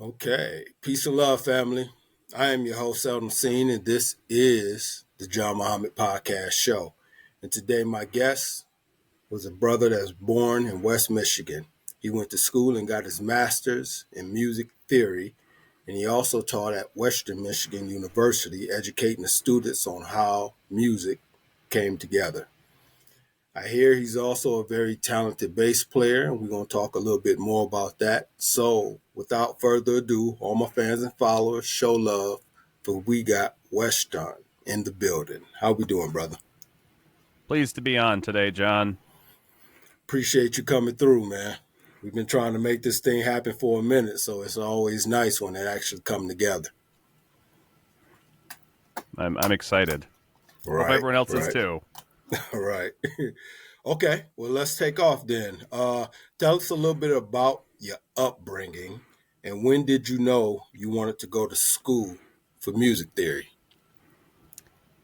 Okay. Peace and love, family. I am your host, Seldom Seen, and this is the John Muhammad Podcast show. And today, my guest was a brother that was born in West Michigan. He went to school and got his master's in music theory, and he also taught at Western Michigan University, educating the students on how music came together. I hear he's also a very talented bass player, and we're going to talk a little bit more about that. So, without further ado, all my fans and followers, show love, for we got Weston in the building. How we doing, brother? Pleased to be on today, John. Appreciate you coming through, man. We've been trying to make this thing happen for a minute, so it's always nice when it actually comes together. I'm excited. Right, hope everyone else is too. All right. Okay, well, let's take off then. Tell us a little bit about your upbringing, and when did you know you wanted to go to school for music theory?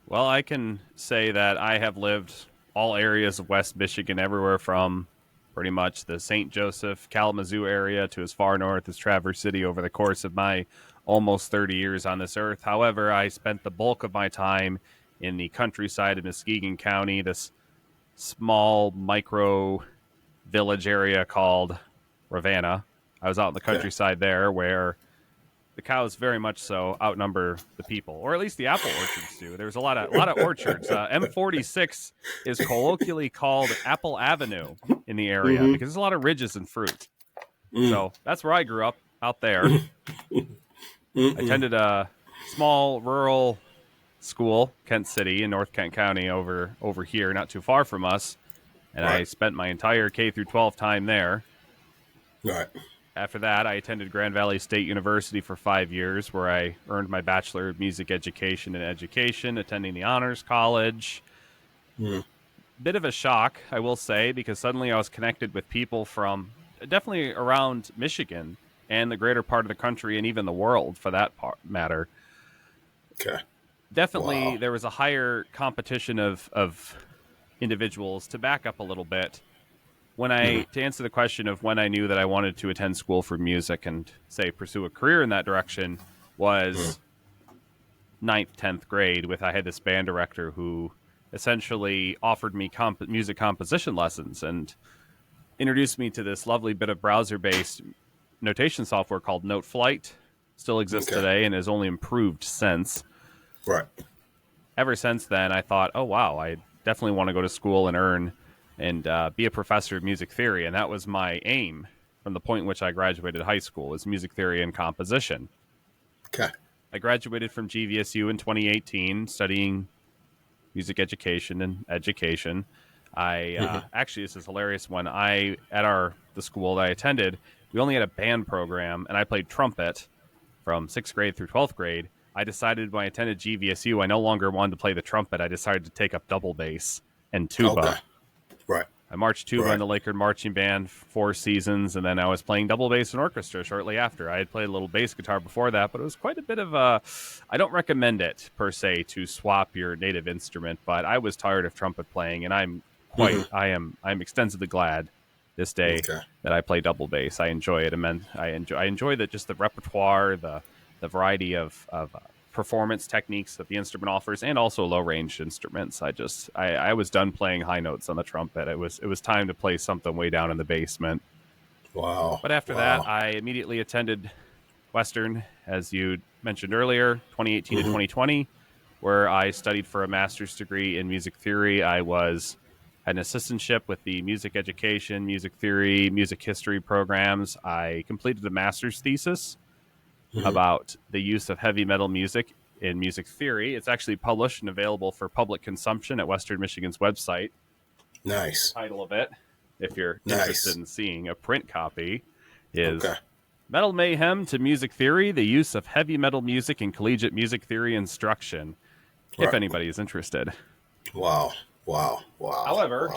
Well, I can say that I have lived all areas of West Michigan, everywhere from pretty much the St. Joseph, Kalamazoo area to as far north as Traverse City over the course of my almost 30 years on this earth. However, I spent the bulk of my time in the countryside of Muskegon County, this small micro village area called Ravenna. I was out in the countryside there where the cows very much so outnumber the people, or at least the apple orchards do. There's a lot of orchards. M46 is colloquially called Apple Avenue in the area because there's a lot of ridges and fruit. So that's where I grew up, out there. I attended a small rural school, Kent City in North Kent County over here, not too far from us. And I spent my entire K through 12 time there. Right. After that, I attended Grand Valley State University for 5 years, where I earned my Bachelor of Music Education in Education, attending the Honors College. Bit of a shock, I will say, because suddenly I was connected with people from definitely around Michigan and the greater part of the country and even the world, for that matter. Okay. Definitely, there was a higher competition of individuals. To back up a little bit, to answer the question of when I knew that I wanted to attend school for music and, say, pursue a career in that direction was 9th, 10th grade. I had this band director who essentially offered me music composition lessons and introduced me to this lovely bit of browser-based notation software called Noteflight. Still exists today and has only improved since. Right. Ever since then, I thought, oh, wow, I definitely want to go to school and earn and be a professor of music theory. And that was my aim from the point in which I graduated high school, was music theory and composition. Okay. I graduated from GVSU in 2018, studying music education and education. Actually, this is hilarious. When at the school that I attended, we only had a band program, and I played trumpet from 6th grade through 12th grade. I decided when I attended GVSU, I no longer wanted to play the trumpet. I decided to take up double bass and tuba. Okay. Right. I marched tuba in the Lakeland Marching Band 4 seasons, and then I was playing double bass and orchestra shortly after. I had played a little bass guitar before that, but it was quite a bit of I don't recommend it, per se, to swap your native instrument, but I was tired of trumpet playing, and I'm extensively glad this day that I play double bass. I enjoy it. I enjoy just the repertoire, the variety of performance techniques that the instrument offers, and also low range instruments. I was done playing high notes on the trumpet. It was time to play something way down in the basement. Wow. But after that, I immediately attended Western, as you mentioned earlier, 2018 to 2020, where I studied for a master's degree in music theory. I had an assistantship with the music education, music theory, music history programs. I completed a master's thesis about the use of heavy metal music in music theory. It's actually published and available for public consumption at Western Michigan's website. Nice. The title of it, if you're interested in seeing a print copy, is Metal Mayhem to Music Theory, the Use of Heavy Metal Music in Collegiate Music Theory Instruction, if anybody is interested. Wow. However,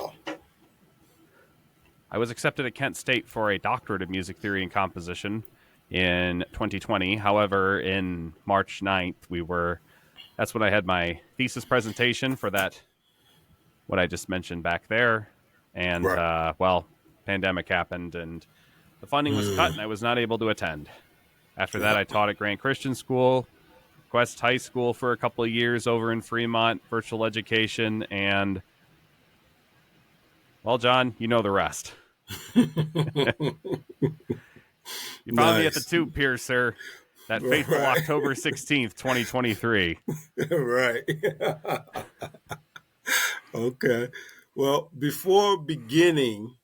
I was accepted at Kent State for a doctorate of music theory and composition in 2020. However, in March 9th, that's when I had my thesis presentation for that, what I just mentioned back there. And, pandemic happened and the funding was cut and I was not able to attend. After that, I taught at Grant Christian School, Quest High School for a couple of years over in Fremont, virtual education, and, well, John, you know the rest. You found me at the Tube Pier, sir. That fateful October 16th, 2023. Right. Okay. Well, before beginning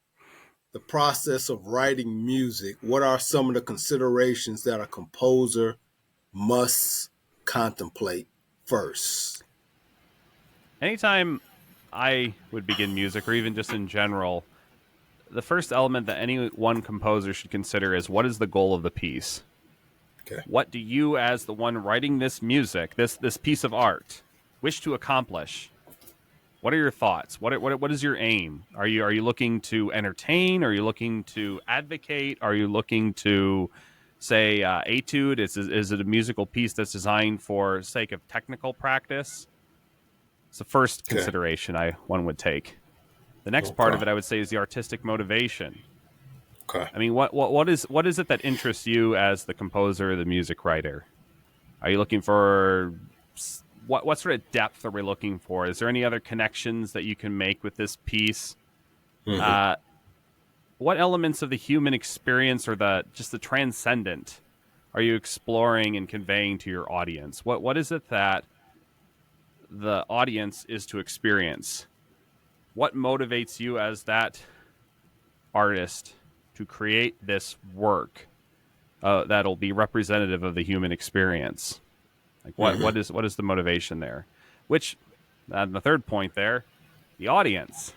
the process of writing music, what are some of the considerations that a composer must contemplate first? Anytime I would begin music, or even just in general, the first element that any one composer should consider is, what is the goal of the piece? Okay. What do you, as the one writing this music, this piece of art, wish to accomplish? What are your thoughts? What is your aim? Are you looking to entertain? Are you looking to advocate? Are you looking to say etude? Is it a musical piece that's designed for sake of technical practice? It's the first consideration one would take. The next part of it, I would say, is the artistic motivation. Okay. I mean, what is it that interests you as the composer, the music writer? Are you looking for what sort of depth are we looking for? Is there any other connections that you can make with this piece? Mm-hmm. What elements of the human experience or just the transcendent are you exploring and conveying to your audience? What is it that the audience is to experience? What motivates you as that artist to create this work that'll be representative of the human experience? Like what is the motivation there? Which, the third point there, the audience,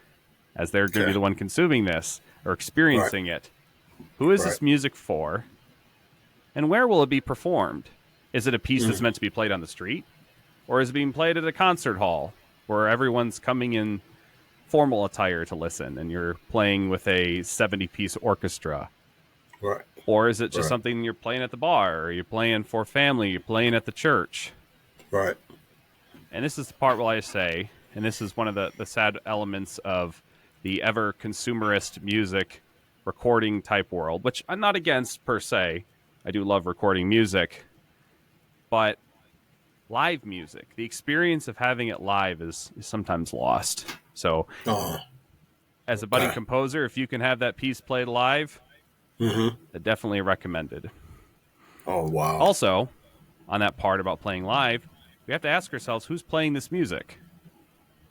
as they're going to be the one consuming this or experiencing it. Who is this music for? And where will it be performed? Is it a piece that's meant to be played on the street? Or is it being played at a concert hall where everyone's coming in formal attire to listen and you're playing with a 70-piece orchestra? Right. Or is it just something you're playing at the bar, or you're playing for family, you're playing at the church? Right. And this is the part where I say, and this is one of the sad elements of the ever consumerist music recording type world, which I'm not against per se. I do love recording music. But live music, the experience of having it live is sometimes lost. So as a budding composer, if you can have that piece played live, definitely recommended. Oh, wow. Also, on that part about playing live, we have to ask ourselves, who's playing this music?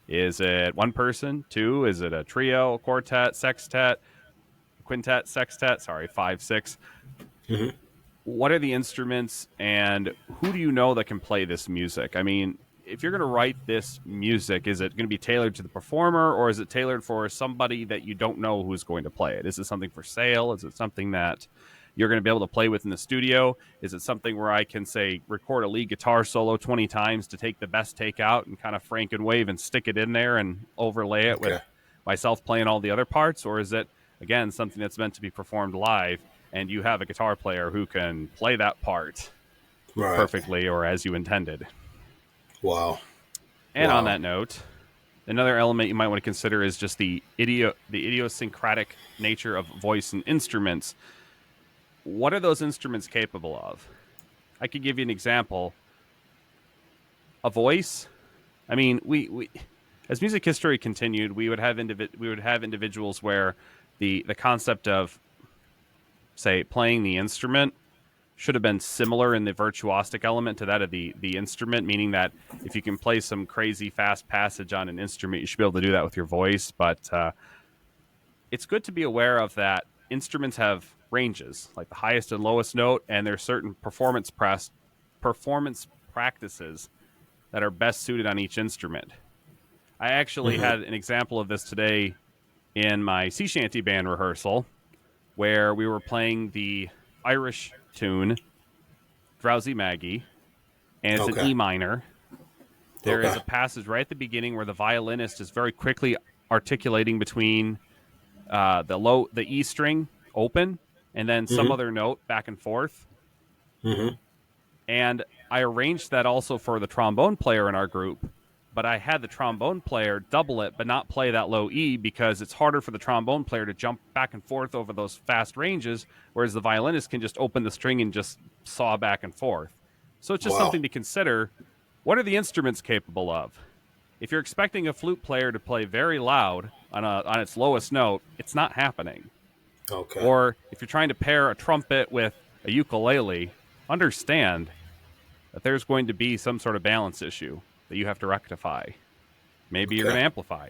Is it one person, two? Is it a trio, a quartet, sextet, quintet, sextet? Sorry, 5, 6. What are the instruments, and who do you know that can play this music? I mean, if you're going to write this music, is it going to be tailored to the performer, or is it tailored for somebody that you don't know who's going to play it? Is it something for sale? Is it something that you're going to be able to play with in the studio? Is it something where I can, say, record a lead guitar solo 20 times to take the best take out and kind of frank and wave and stick it in there and overlay it with myself playing all the other parts? Or is it, again, something that's meant to be performed live, and you have a guitar player who can play that part perfectly or as you intended? Wow. And on that note, another element you might want to consider is just the idiosyncratic nature of voice and instruments. What are those instruments capable of? I could give you an example. A voice. I mean, we as music history continued, we would have individuals where the concept of, say, playing the instrument should have been similar in the virtuosic element to that of the instrument, meaning that if you can play some crazy fast passage on an instrument, you should be able to do that with your voice. But it's good to be aware of that instruments have ranges, like the highest and lowest note, and there's certain performance practices that are best suited on each instrument. I actually had an example of this today in my sea shanty band rehearsal, where we were playing the Irish tune Drowsy Maggie, and it's an E minor. There is a passage right at the beginning where the violinist is very quickly articulating between the E string open and then some other note back and forth. And I arranged that also for the trombone player in our group, but I had the trombone player double it, but not play that low E because it's harder for the trombone player to jump back and forth over those fast ranges, whereas the violinist can just open the string and just saw back and forth. So it's just Wow. something to consider. What are the instruments capable of? If you're expecting a flute player to play very loud on its lowest note, it's not happening. Okay. Or if you're trying to pair a trumpet with a ukulele, understand that there's going to be some sort of balance issue that you have to rectify. Maybe you're going to amplify.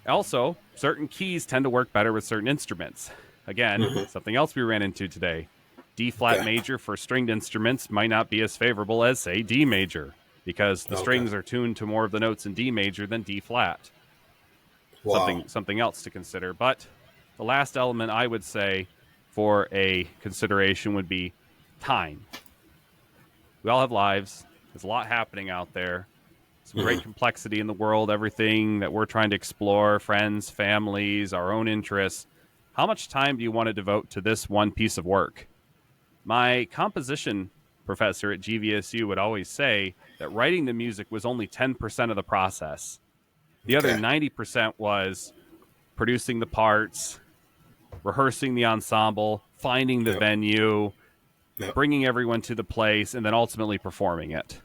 Also, certain keys tend to work better with certain instruments. Again, something else we ran into today. D-flat major for stringed instruments might not be as favorable as, say, D major, because the strings are tuned to more of the notes in D major than D-flat. Wow. Something else to consider. But the last element I would say for a consideration would be time. We all have lives. There's a lot happening out there. Some great complexity in the world, everything that we're trying to explore, friends, families, our own interests. How much time do you want to devote to this one piece of work? My composition professor at GVSU would always say that writing the music was only 10% of the process. The other 90% was producing the parts, rehearsing the ensemble, finding the venue, bringing everyone to the place, and then ultimately performing it.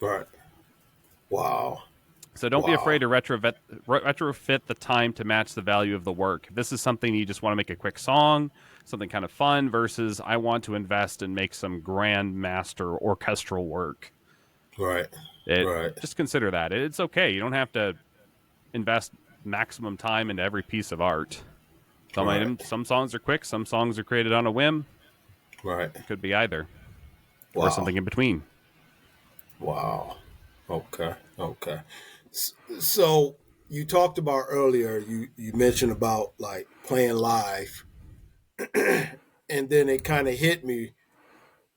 Right. Wow. So don't be afraid to retrofit the time to match the value of the work. If this is something you just want to make a quick song, something kind of fun, versus I want to invest and make some grand master orchestral work. Right. Just consider that. It's okay. You don't have to invest maximum time into every piece of art. Some songs are quick. Some songs are created on a whim. Right. It could be either. Or something in between. Wow. Okay. So you talked about earlier, you mentioned about like playing live, and then it kind of hit me,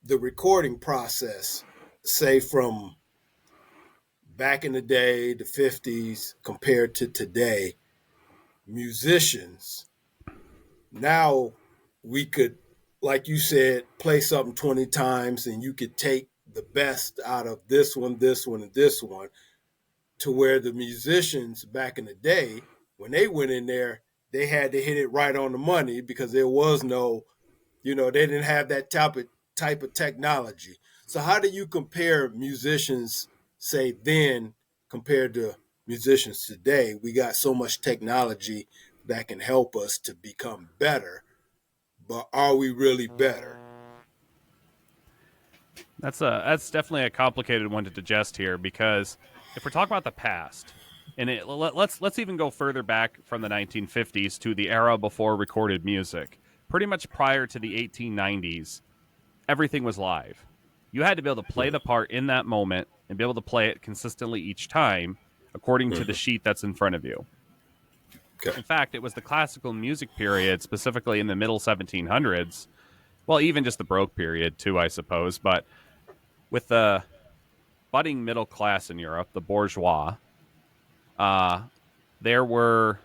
the recording process, say from back in the day, the 50s, compared to today, musicians, now we could, like you said, play something 20 times and you could take the best out of this one, and this one, to where the musicians back in the day, when they went in there, they had to hit it right on the money because there was no, they didn't have that type of technology. So how do you compare musicians, say then, compared to musicians today? We got so much technology that can help us to become better, but are we really better? That's definitely a complicated one to digest here, because if we're talking about the past, and let's even go further back from the 1950s to the era before recorded music, pretty much prior to the 1890s, everything was live. You had to be able to play the part in that moment and be able to play it consistently each time according to the sheet that's in front of you. Okay. In fact, it was the classical music period, specifically in the middle 1700s, well, even just the Baroque period too, I suppose, but with the budding middle class in Europe, the bourgeois, there were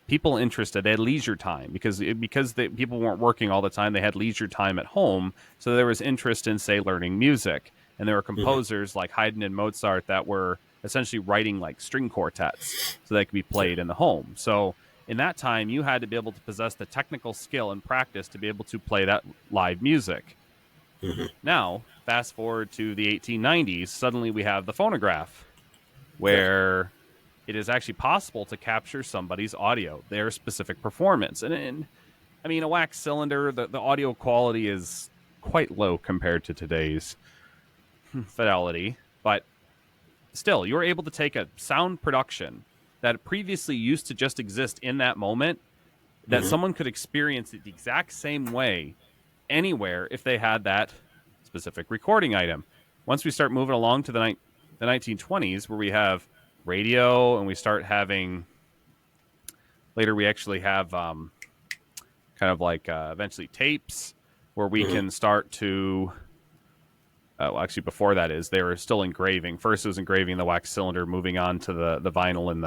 people interested. They had leisure time because the people weren't working all the time. They had leisure time at home, so there was interest in, say, learning music. And there were composers like Haydn and Mozart that were essentially writing like string quartets so they could be played in the home. So in that time, you had to be able to possess the technical skill and practice to be able to play that live music. Now, fast forward to the 1890s, suddenly we have the phonograph, where it is actually possible to capture somebody's audio, their specific performance. And I mean, a wax cylinder, the audio quality is quite low compared to today's fidelity, but still, you're able to take a sound production that previously used to just exist in that moment, that someone could experience it the exact same way anywhere if they had that specific recording item. Once we start moving along to the 1920s, where we have radio and we start having, later we actually have kind of like eventually tapes, where we can start to well, actually before that is they were still engraving. First it was engraving the wax cylinder, moving on to the vinyl and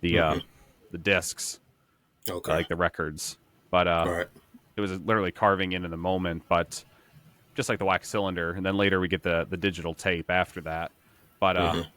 the discs, like the records, but it was literally carving in the moment, but just like the wax cylinder. And then later we get the digital tape after that. But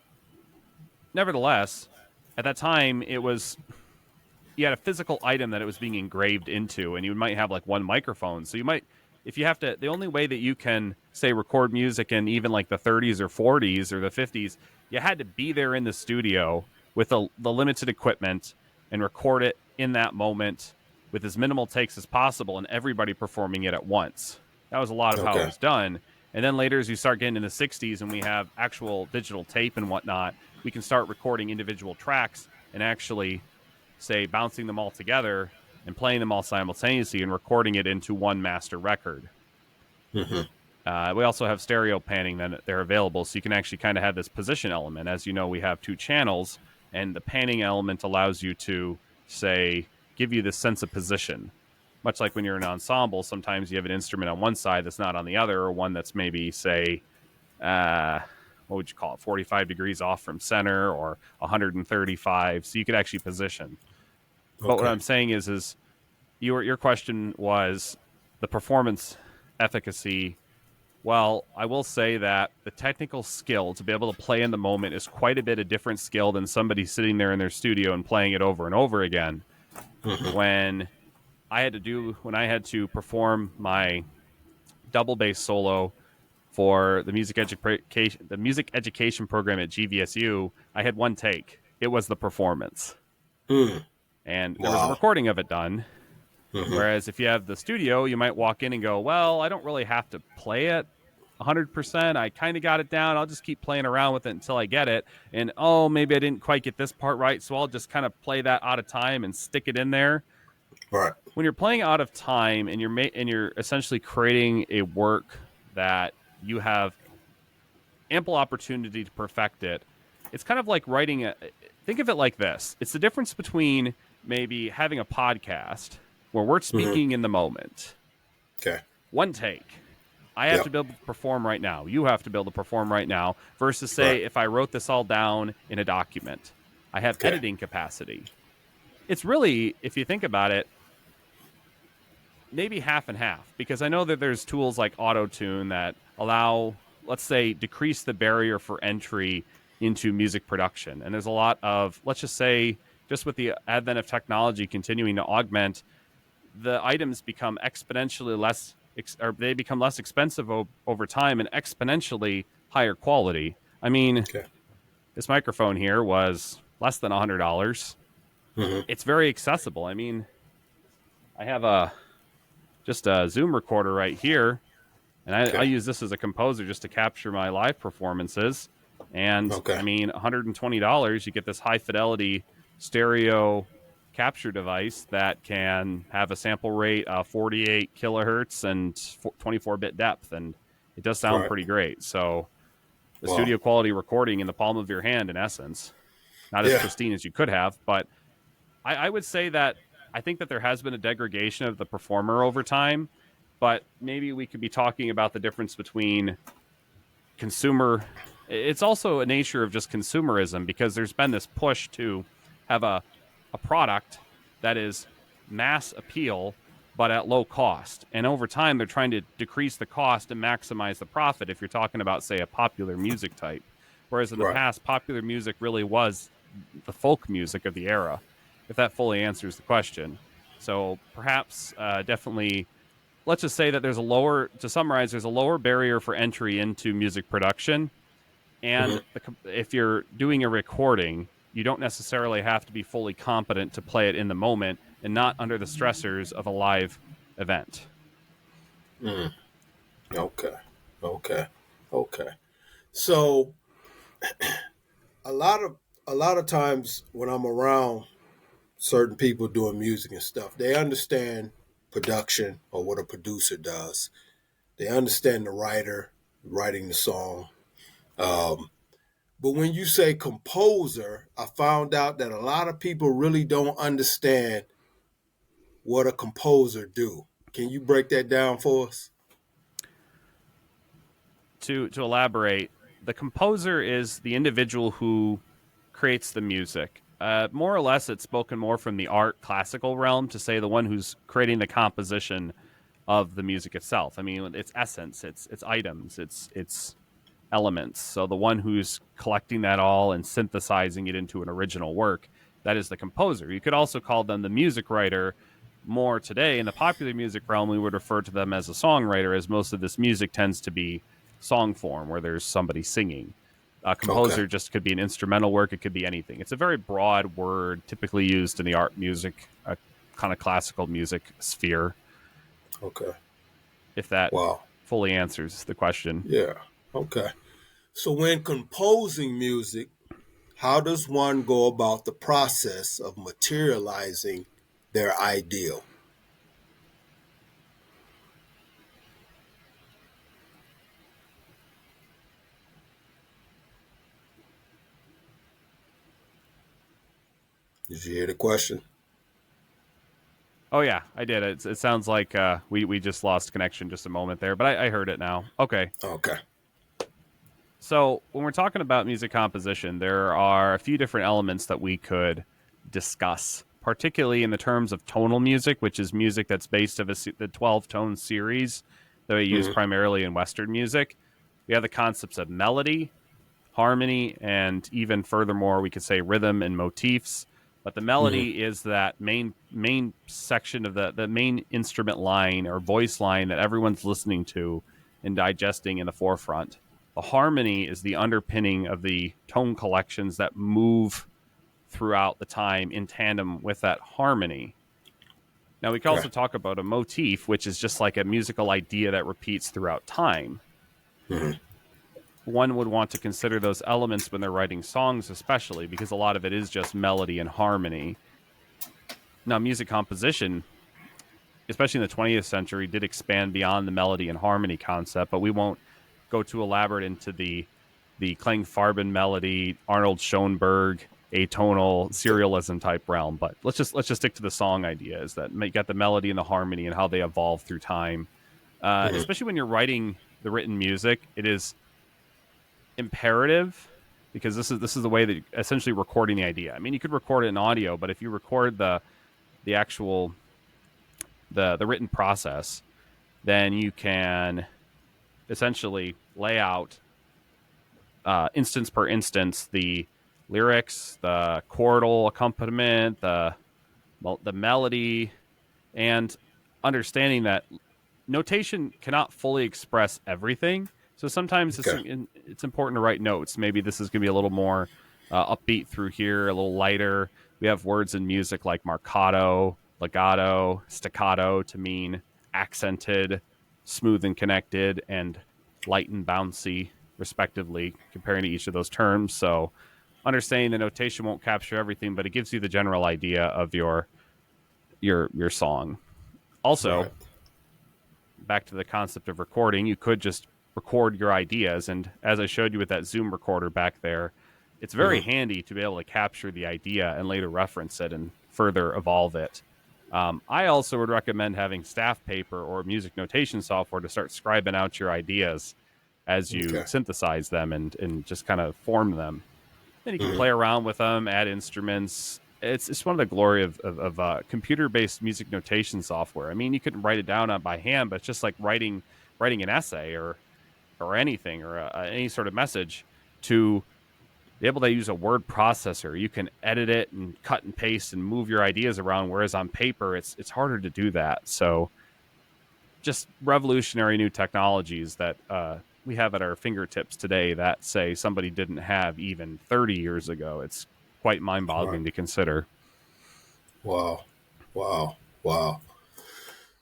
nevertheless, at that time, you had a physical item that it was being engraved into, and you might have like one microphone. So you might, if you have to, the only way that you can say record music in even like the 30s or 40s or the 50s, you had to be there in the studio with the limited equipment and record it in that moment with as minimal takes as possible and everybody performing it at once. That was a lot of how it was done. And then later, as you start getting in the 60s and we have actual digital tape and whatnot, we can start recording individual tracks and actually, say, bouncing them all together and playing them all simultaneously and recording it into one master record. We also have stereo panning that they're available, so you can actually kind of have this position element. As you know, we have 2 channels, and the panning element allows you to, say, give you this sense of position. Much like when you're in an ensemble, sometimes you have an instrument on one side that's not on the other, or one that's maybe, say, what would you call it, 45 degrees off from center or 135, so you could actually position. But what I'm saying is your question was the performance efficacy. Well, I will say that the technical skill to be able to play in the moment is quite a bit of different skill than somebody sitting there in their studio and playing it over and over again. When I had to perform my double bass solo for the music education program at GVSU, I had one take. It was the performance. And there was a recording of it done. Whereas if you have the studio, you might walk in and go, well, I don't really have to play it 100%. I kind of got it down. I'll just keep playing around with it until I get it. And, oh, maybe I didn't quite get this part right, so I'll just kind of play that out of time and stick it in there. Right. When you're playing out of time and you're essentially creating a work that you have ample opportunity to perfect it, it's kind of like writing think of it like this. It's the difference between maybe having a podcast where we're speaking in the moment. Okay. One take. I have to be able to perform right now. You have to be able to perform right now. Versus, say, if I wrote this all down in a document, I have editing capacity. It's really, if you think about it, maybe half and half. Because I know that there's tools like Auto-Tune that allow, let's say, decrease the barrier for entry into music production. And there's a lot of, let's just say, just with the advent of technology continuing to augment, the items become exponentially less, or they become less expensive over time and exponentially higher quality. I mean, this microphone here was less than $100. It's very accessible. I mean, I have just a Zoom recorder right here, and I use this as a composer just to capture my live performances. And I mean, $120, you get this high fidelity stereo capture device that can have a sample rate of 48 kilohertz and 24-bit depth, and it does sound pretty great. So the studio quality recording in the palm of your hand, in essence, not as pristine as you could have, but I would say that I think that there has been a degradation of the performer over time, but maybe we could be talking about the difference between consumer. It's also a nature of just consumerism, because there's been this push to have a product that is mass appeal, but at low cost. And over time, they're trying to decrease the cost and maximize the profit if you're talking about, say, a popular music type. Whereas in the past, popular music really was the folk music of the era, if that fully answers the question. So perhaps definitely, let's just say that there's to summarize, there's a lower barrier for entry into music production. And if you're doing a recording, you don't necessarily have to be fully competent to play it in the moment and not under the stressors of a live event. Okay. So a lot of times when I'm around certain people doing music and stuff, they understand production or what a producer does. They understand the writer writing the song. But when you say composer, I found out that a lot of people really don't understand what a composer do. Can you break that down for us? To elaborate, the composer is the individual who creates the music. More or less, it's spoken more from the art classical realm to say the one who's creating the composition of the music itself. I mean, it's essence, it's items, it's elements. So the one who's collecting that all and synthesizing it into an original work, that is the composer. You could also call them the music writer. More today in the popular music realm, we would refer to them as a songwriter, as most of this music tends to be song form where there's somebody singing. A composer just could be an instrumental work. It could be anything. It's a very broad word, typically used in the art music, kind of classical music sphere. Okay. If that fully answers the question. Yeah. Okay. So when composing music, how does one go about the process of materializing their ideal? Did you hear the question? Oh yeah, I did. It sounds like we just lost connection just a moment there, but I heard it now. Okay. Okay. So when we're talking about music composition, there are a few different elements that we could discuss, particularly in the terms of tonal music, which is music that's based of the 12-tone series that we use primarily in Western music. We have the concepts of melody, harmony, and even furthermore, we could say rhythm and motifs. But the melody is that main section of the main instrument line or voice line that everyone's listening to and digesting in the forefront. The harmony is the underpinning of the tone collections that move throughout the time in tandem with that harmony. Now, we can also talk about a motif, which is just like a musical idea that repeats throughout time. One would want to consider those elements when they're writing songs, especially because a lot of it is just melody and harmony. Now, music composition, especially in the 20th century, did expand beyond the melody and harmony concept, but we won't go too elaborate into the Klangfarben melody, Arnold Schoenberg, atonal serialism type realm. But let's just stick to the song idea, is that you got the melody and the harmony and how they evolve through time. Especially when you're writing the written music, it is imperative, because this is the way that essentially recording the idea. I mean, you could record it in audio, but if you record the actual the written process, then you can essentially lay out instance per instance the lyrics, the chordal accompaniment, the melody, and understanding that notation cannot fully express everything. So sometimes it's important to write notes. Maybe this is going to be a little more upbeat through here, a little lighter. We have words in music like marcato, legato, staccato to mean accented, smooth and connected, and light and bouncy, respectively, comparing to each of those terms. So understanding the notation won't capture everything, but it gives you the general idea of your song. Also, back to the concept of recording, you could just record your ideas, and as I showed you with that Zoom recorder back there, it's very handy to be able to capture the idea and later reference it and further evolve it. I also would recommend having staff paper or music notation software to start scribing out your ideas as you synthesize them and just kind of form them. Then you can play around with them, add instruments. It's one of the glory of computer-based music notation software. I mean, you couldn't write it down by hand, but it's just like writing an essay or anything or any sort of message. To be able to use a word processor, you can edit it and cut and paste and move your ideas around, whereas on paper it's harder to do that. So just revolutionary new technologies that we have at our fingertips today that, say, somebody didn't have even 30 years ago. It's quite mind-boggling to consider. Wow.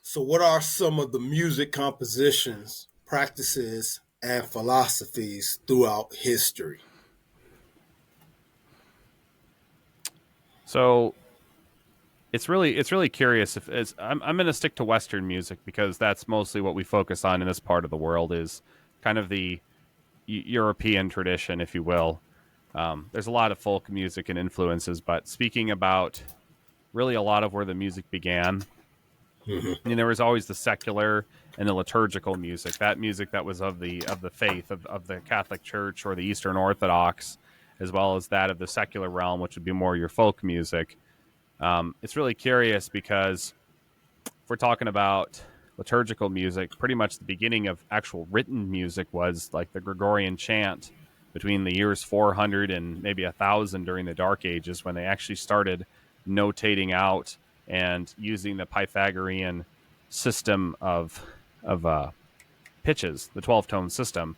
So what are some of the music compositions, practices, and philosophies throughout history? So it's really curious. I'm going to stick to Western music because that's mostly what we focus on in this part of the world, is kind of the European tradition, if you will. There's a lot of folk music and influences, but speaking about really a lot of where the music began, I mean, there was always the secular and the liturgical music, that music that was of the faith of the Catholic Church or the Eastern Orthodox, as well as that of the secular realm, which would be more your folk music. It's really curious because if we're talking about liturgical music. Pretty much the beginning of actual written music was like the Gregorian chant between the years 400 and maybe 1000 during the Dark Ages, when they actually started notating out and using the Pythagorean system of pitches, the 12-tone system.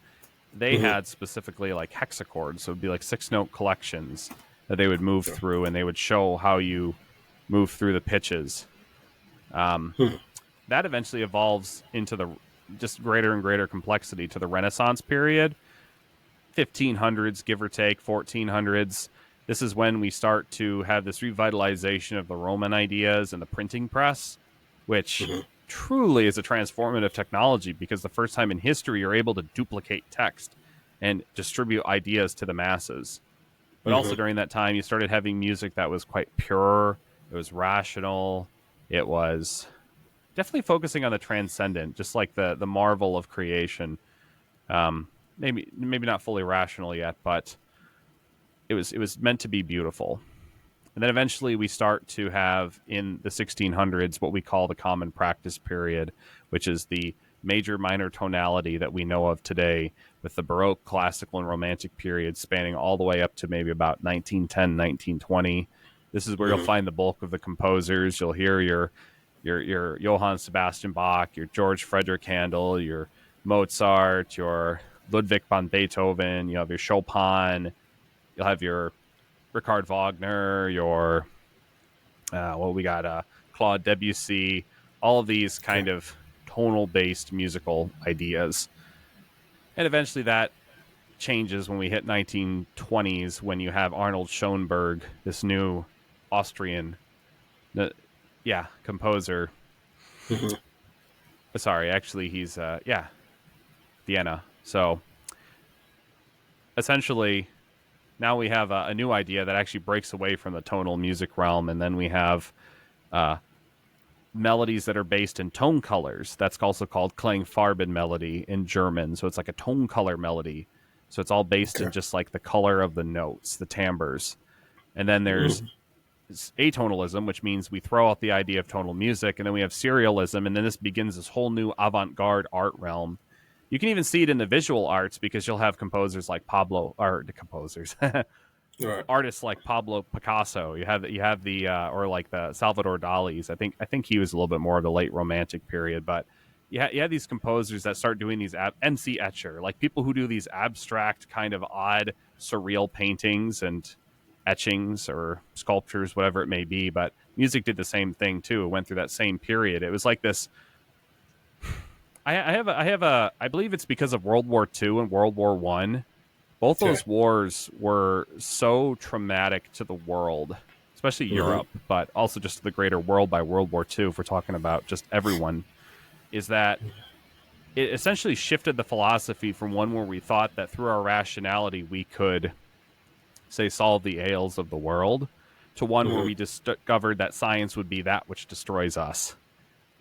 They had specifically like hexachords, so it would be like 6-note collections that they would move through, and they would show how you move through the pitches. That eventually evolves into the just greater and greater complexity to the Renaissance period, 1500s, give or take, 1400s. This is when we start to have this revitalization of the Roman ideas and the printing press, which truly is a transformative technology, because the first time in history you're able to duplicate text and distribute ideas to the masses. But also during that time, you started having music that was quite pure. It was rational. It was definitely focusing on the transcendent, just like the marvel of creation. Maybe not fully rational yet, but it was meant to be beautiful. And then eventually we start to have in the 1600s what we call the Common Practice period, which is the major minor tonality that we know of today, with the Baroque, Classical, and Romantic period spanning all the way up to maybe about 1910, 1920. This is where you'll find the bulk of the composers. You'll hear your Johann Sebastian Bach, your George Frederick Handel, your Mozart, your Ludwig van Beethoven. You have your Chopin. You'll have your Richard Wagner, your Claude Debussy. All of these kind of tonal-based musical ideas. And eventually that changes when we hit 1920s, when you have Arnold Schoenberg, this new Austrian composer. Sorry, actually he's Vienna. So essentially now we have a new idea that actually breaks away from the tonal music realm, and then we have melodies that are based in tone colors. That's also called Klangfarben melody in German. So it's like a tone color melody. So it's all based in just like the color of the notes, the timbres. And then there's atonalism, which means we throw out the idea of tonal music, and then we have serialism, and then this begins this whole new avant-garde art realm. You can even see it in the visual arts, because you'll have composers like artists like Pablo Picasso. You have the or like the Salvador Dali's. I think he was a little bit more of the late Romantic period, but you have these composers that start doing these MC Etcher, like people who do these abstract kind of odd surreal paintings and etchings or sculptures, whatever it may be. But music did the same thing too. It went through that same period. It was like this. I believe it's because of World War II and World War I. Both those wars were so traumatic to the world, especially Europe, but also just the greater world by World War II, if we're talking about just everyone, is that it essentially shifted the philosophy from one where we thought that through our rationality we could, say, solve the ails of the world, to one where we discovered that science would be that which destroys us,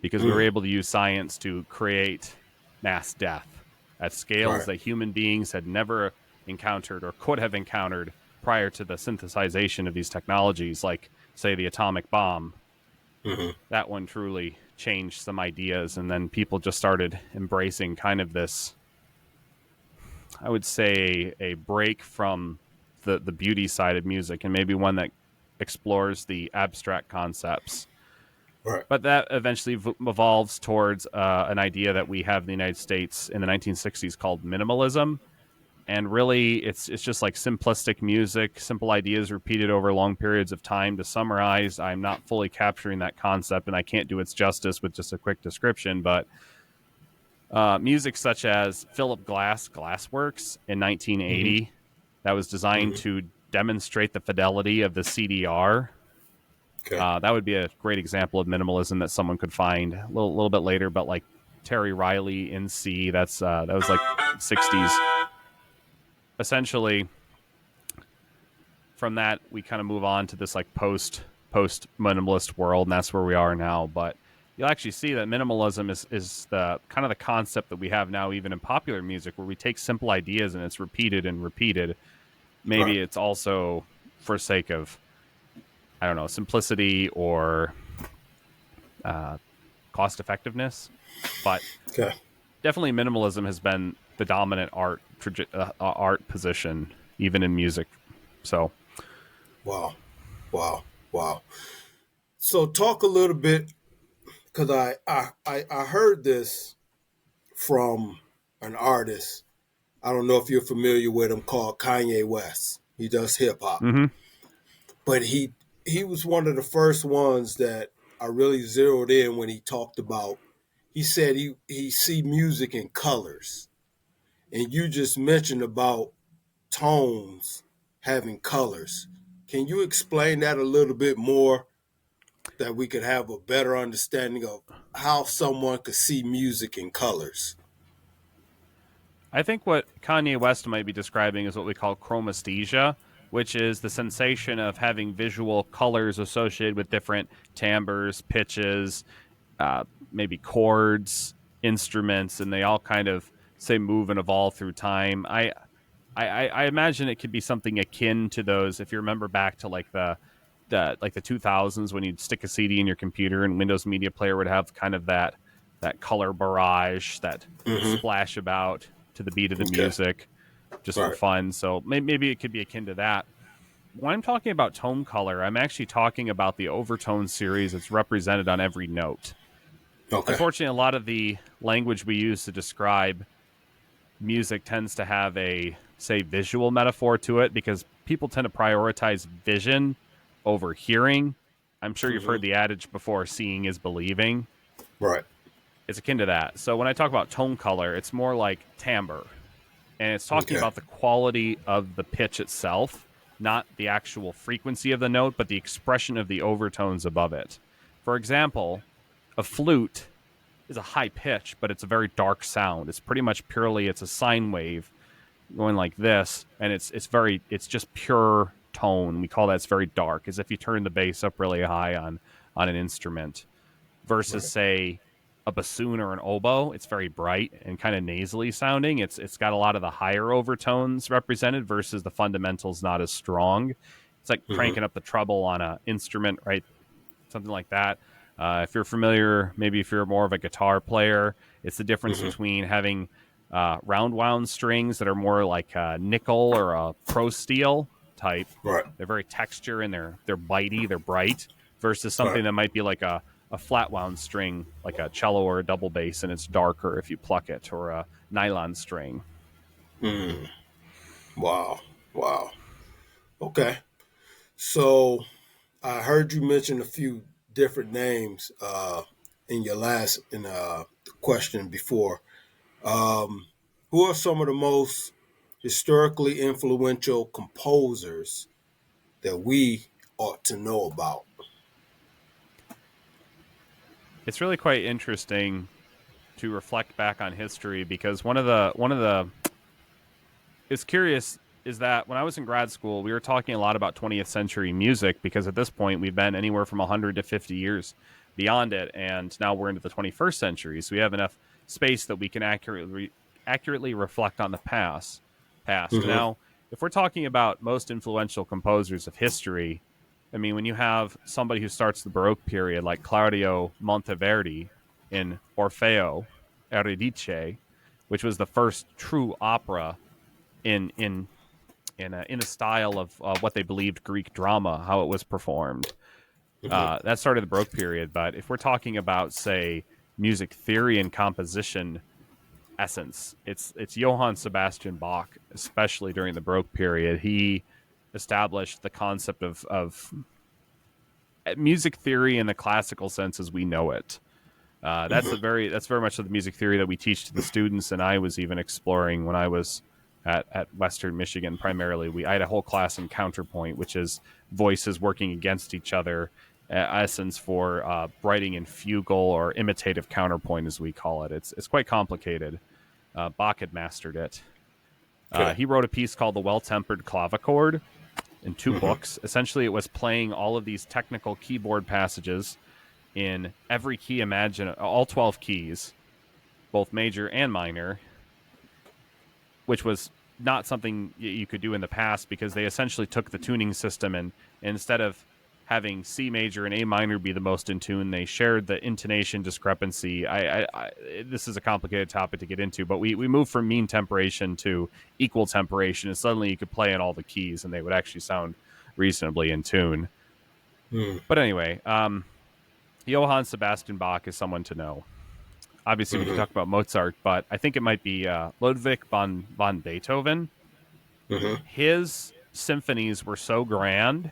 because we were able to use science to create mass death at scales that human beings had never encountered or could have encountered prior to the synthesization of these technologies, like, say, the atomic bomb. That one truly changed some ideas, and then people just started embracing kind of this, I would say, a break from the beauty side of music, and maybe one that explores the abstract concepts. But that eventually evolves towards an idea that we have in the United States in the 1960s called minimalism. And really, it's just like simplistic music, simple ideas repeated over long periods of time. To summarize, I'm not fully capturing that concept, and I can't do its justice with just a quick description, but music such as Philip Glass Glassworks in 1980, that was designed to demonstrate the fidelity of the CDR. That would be a great example of minimalism that someone could find a little bit later, but like Terry Riley in C, that was like 60s. Essentially, from that, we kind of move on to this like post minimalist world, and that's where we are now. But you'll actually see that minimalism is the kind of the concept that we have now, even in popular music, where we take simple ideas and it's repeated and repeated. Maybe it's also for sake of, I don't know, simplicity or cost effectiveness. But Okay. definitely minimalism has been the dominant art position, even in music. So, Wow. Wow. Wow. So talk a little bit, because I heard this from an artist. I don't know if you're familiar with him, called Kanye West. He does hip hop, mhm. but he was one of the first ones that I really zeroed in when he talked about. He said he see music in colors, and you just mentioned about tones having colors. Can you explain that a little bit more, that we could have a better understanding of how someone could see music in colors? I think what Kanye West might be describing is what we call chromesthesia, which is the sensation of having visual colors associated with different timbres, pitches, uh, maybe chords, instruments, and they all kind of say move and evolve through time. I imagine it could be something akin to those. If you remember back to like the 2000s, when you'd stick a CD in your computer and Windows Media Player would have kind of that color barrage, that Mm-hmm. splash about to the beat of the Okay. music, just for Right. fun. So maybe it could be akin to that. When I'm talking about tone color, I'm actually talking about the overtone series that's represented on every note. Okay. Unfortunately, a lot of the language we use to describe music tends to have a, say, visual metaphor to it, because people tend to prioritize vision over hearing. I'm sure you've Mm-hmm. heard the adage before, seeing is believing. Right. It's akin to that. So when I talk about tone color, it's more like timbre, and it's talking Okay. about the quality of the pitch itself, not the actual frequency of the note, but the expression of the overtones above it. For example, a flute is a high pitch, but it's a very dark sound. It's pretty much purely, it's a sine wave going like this, and it's just pure tone. We call that, it's very dark, as if you turn the bass up really high on an instrument. Versus, Right. say, a bassoon or an oboe, it's very bright and kind of nasally sounding. It's got a lot of the higher overtones represented, versus the fundamentals not as strong. It's like Mm-hmm. cranking up the treble on an instrument, right? Something like that. If you're familiar, maybe if you're more of a guitar player, it's the difference Mm-hmm. between having round wound strings that are more like a nickel or a pro steel type. Right. They're very texture, and they're bitey, they're bright, versus Right. something that might be like a flat wound string, like a cello or a double bass, and it's darker if you pluck it, or a nylon string. Mm. Wow. Wow. Okay. So I heard you mention a few different names in your last question before. Who are some of the most historically influential composers that we ought to know about? It's really quite interesting to reflect back on history, because one of the is curious is that when I was in grad school, we were talking a lot about 20th century music, because at this point we've been anywhere from 100 to 50 years beyond it, and now we're into the 21st century. So we have enough space that we can accurately reflect on the past. Mm-hmm. Now, if we're talking about most influential composers of history, I mean, when you have somebody who starts the Baroque period like Claudio Monteverdi in Orfeo Eurydice, which was the first true opera in in a style of what they believed Greek drama, how it was performed. Mm-hmm. That started the Baroque period. But if we're talking about, say, music theory and composition essence, it's Johann Sebastian Bach, especially during the Baroque period. He established the concept of music theory in the classical sense as we know it. That's very much of the music theory that we teach to the students, and I was even exploring when I was at Western Michigan. Primarily, I had a whole class in counterpoint, which is voices working against each other, essence for writing in fugal or imitative counterpoint, as we call it. It's quite complicated. Bach had mastered it. Okay. He wrote a piece called "The Well-Tempered Clavichord" in two Mm-hmm. books. Essentially, it was playing all of these technical keyboard passages in every key imaginable, all 12 keys, both major and minor, which was not something you could do in the past, because they essentially took the tuning system and instead of having C major and A minor be the most in tune. They shared the intonation discrepancy. This is a complicated topic to get into, but we moved from mean temperation to equal temperation, and suddenly you could play in all the keys and they would actually sound reasonably in tune. But anyway, Johann Sebastian Bach is someone to know. Obviously, we can talk about Mozart, but I think it might be Ludwig von Beethoven. His symphonies were so grand.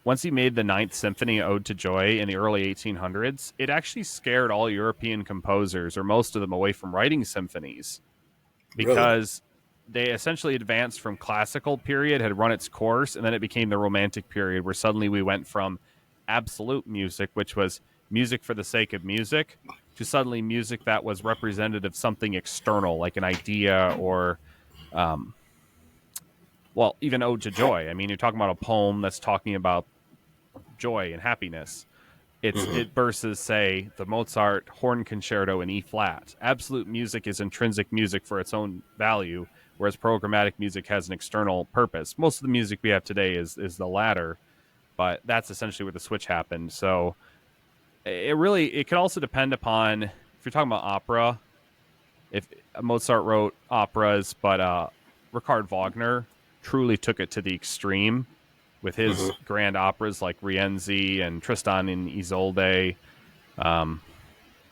Once he made the Ninth Symphony, Ode to Joy, in the early 1800s, it actually scared all European composers, or most of them, away from writing symphonies. Because they essentially advanced from classical period, had run its course, and then it became the Romantic period, where suddenly we went from absolute music, which was music for the sake of music, to suddenly music that was representative of something external, like an idea or... well, even Ode to Joy. I mean, you're talking about a poem that's talking about joy and happiness. It versus, say, the Mozart horn concerto in E flat. Absolute music is intrinsic music for its own value, whereas programmatic music has an external purpose. Most of the music we have today is the latter, but that's essentially where the switch happened. So it could also depend upon, if you're talking about opera, if Mozart wrote operas, but Richard Wagner truly took it to the extreme with his grand operas like Rienzi and Tristan and Isolde.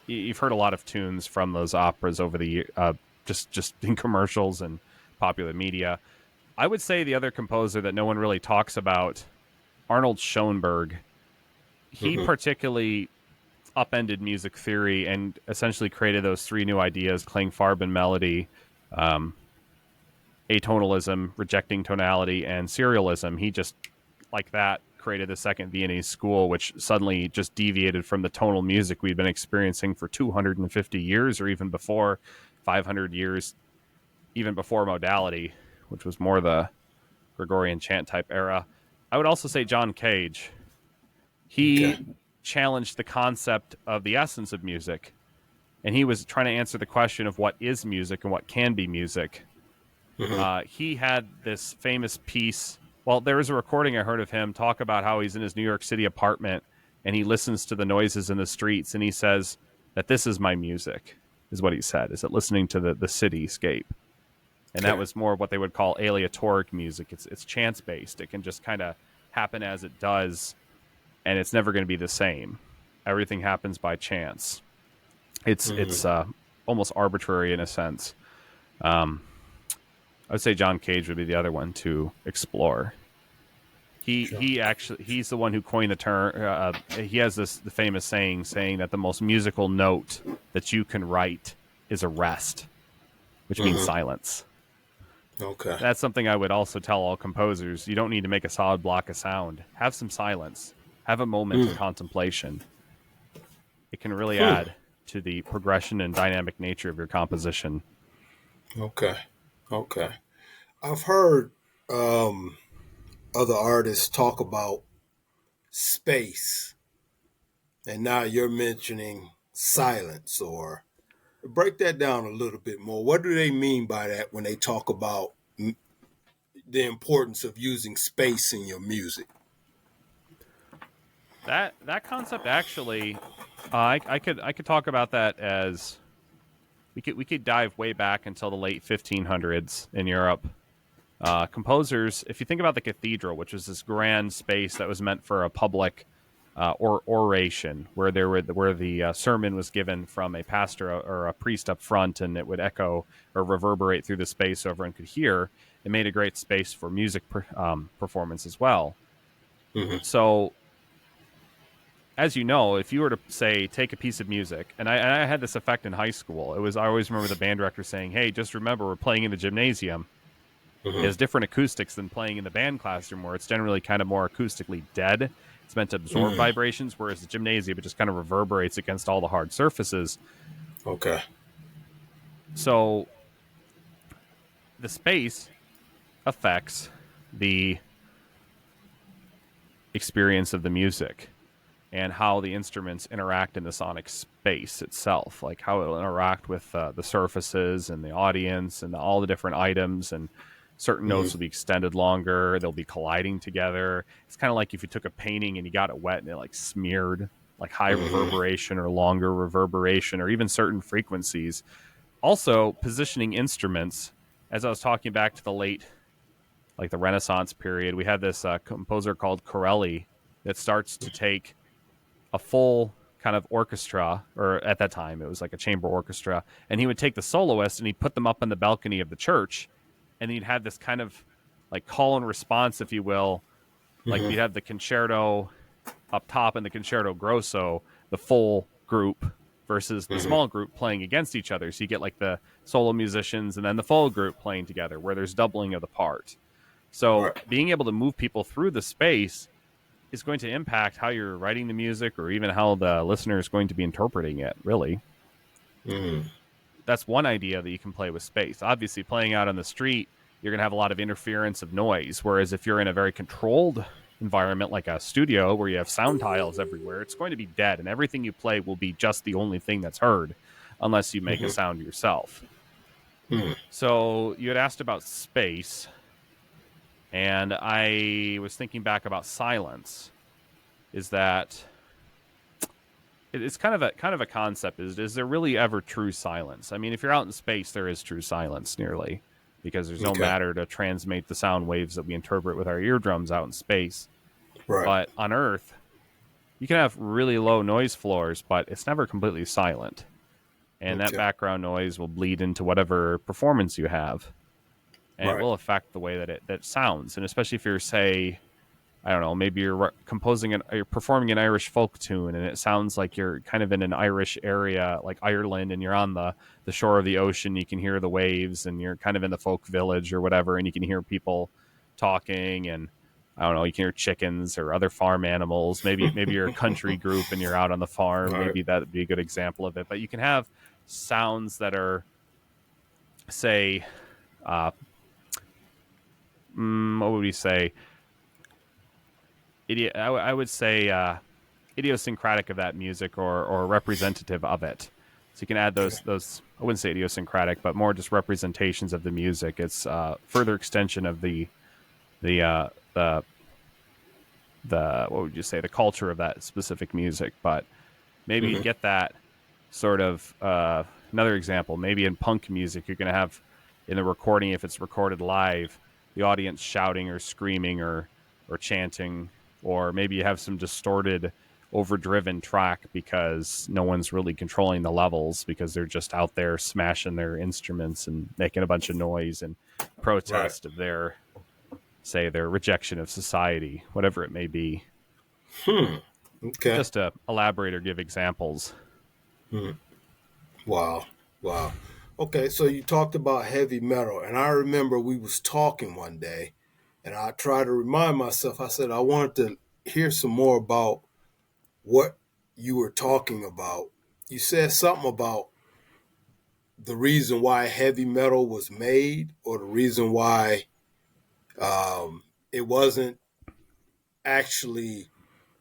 You've heard a lot of tunes from those operas over the year, just in commercials and popular media. I would say the other composer that no one really talks about, Arnold Schoenberg, he particularly upended music theory and essentially created those three new ideas: Klangfarben melody, atonalism, rejecting tonality, and serialism. He just, like that, created the Second Viennese School, which suddenly just deviated from the tonal music we'd been experiencing for 250 years, or even before, 500 years, even before modality, which was more the Gregorian chant type era. I would also say John Cage. He challenged the concept of the essence of music, and he was trying to answer the question of what is music and what can be music. He had this famous piece. Well, there was a recording I heard of him talk about how he's in his New York City apartment and he listens to the noises in the streets, and he says that this is my music, is what he said, is that listening to the cityscape. And that was more of what they would call aleatoric music. It's chance-based. It can just kind of happen as it does, and it's never going to be the same. Everything happens by chance. It's almost arbitrary in a sense. I would say John Cage would be the other one to explore. He's the one who coined the term. He has the famous saying that the most musical note that you can write is a rest, which means silence. Okay. That's something I would also tell all composers. You don't need to make a solid block of sound. Have some silence. Have a moment of contemplation. It can really add to the progression and dynamic nature of your composition. Okay. I've heard other artists talk about space, and now you're mentioning silence. Or break that down a little bit more. What do they mean by that when they talk about the importance of using space in your music? That concept actually, I could talk about that as we could dive way back until the late 1500s in Europe. Composers, if you think about the cathedral, which was this grand space that was meant for a public oration, where the sermon was given from a pastor or a priest up front, and it would echo or reverberate through the space so everyone could hear. It made a great space for music performance as well. So, as you know, if you were to say take a piece of music, and I had this effect in high school. I always remember the band director saying, "Hey, just remember, we're playing in the gymnasium." It has different acoustics than playing in the band classroom, where it's generally kind of more acoustically dead. It's meant to absorb vibrations, whereas the gymnasium, it just kind of reverberates against all the hard surfaces. Okay. So the space affects the experience of the music and how the instruments interact in the sonic space itself, like how it'll interact with the surfaces and the audience and all the different items. And certain notes will be extended longer. They'll be colliding together. It's kind of like if you took a painting and you got it wet and it like smeared, like high reverberation or longer reverberation, or even certain frequencies. Also, positioning instruments. As I was talking back to the late, like the Renaissance period, we had this composer called Corelli that starts to take a full kind of orchestra, or at that time it was like a chamber orchestra, and he would take the soloist and he'd put them up on the balcony of the church, and he'd have this kind of like call and response, if you will. Like you'd have the concerto up top and the concerto grosso, the full group versus the small group playing against each other. So you get like the solo musicians and then the full group playing together, where there's doubling of the part. So being able to move people through the space is going to impact how you're writing the music, or even how the listener is going to be interpreting it, really. That's one idea that you can play with space. Obviously, playing out on the street, you're going to have a lot of interference of noise, whereas if you're in a very controlled environment like a studio where you have sound tiles everywhere, it's going to be dead, and everything you play will be just the only thing that's heard, unless you make a sound yourself. So you had asked about space, and I was thinking back about silence. Is that it's kind of a concept. Is there really ever true silence? I mean, if you're out in space, there is true silence nearly, because there's no matter to transmit the sound waves that we interpret with our eardrums out in space. But on Earth, you can have really low noise floors, but it's never completely silent. And that background noise will bleed into whatever performance you have. And it will affect the way that it sounds. And especially if you're, say, I don't know, maybe you're you're performing an Irish folk tune, and it sounds like you're kind of in an Irish area, like Ireland, and you're on the shore of the ocean. You can hear the waves, and you're kind of in the folk village or whatever, and you can hear people talking, and I don't know, you can hear chickens or other farm animals. Maybe you're a country group and you're out on the farm. Maybe that would be a good example of it. But you can have sounds that are, say, what would we say? I would say idiosyncratic of that music, or representative of it. So you can add those. I wouldn't say idiosyncratic, but more just representations of the music. It's further extension of the what would you say, the culture of that specific music. But maybe you get that sort of another example. Maybe in punk music, you're going to have in the recording, if it's recorded live, the audience shouting or screaming or chanting, or maybe you have some distorted, overdriven track because no one's really controlling the levels, because they're just out there smashing their instruments and making a bunch of noise and protest of their rejection of society, whatever it may be. Just to elaborate or give examples. Wow. Okay, so you talked about heavy metal, and I remember we was talking one day, and I tried to remind myself, I said I wanted to hear some more about what you were talking about. You said something about the reason why heavy metal was made, or the reason why it wasn't actually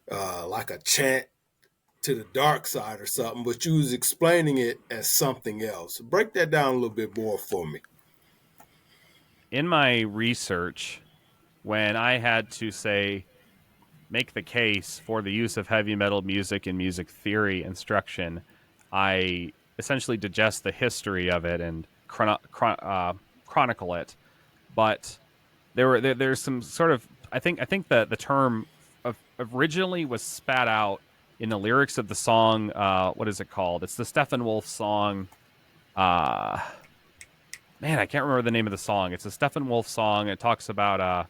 like a chant to the dark side or something, but you was explaining it as something else. Break that down a little bit more for me. In my research, when I had to make the case for the use of heavy metal music in music theory instruction, I essentially digest the history of it and chronicle it. But there's some sort of, I think that the term originally was spat out in the lyrics of the song. What is it called? It's the Steppenwolf song. Man, I can't remember the name of the song. It's a Steppenwolf song. It talks about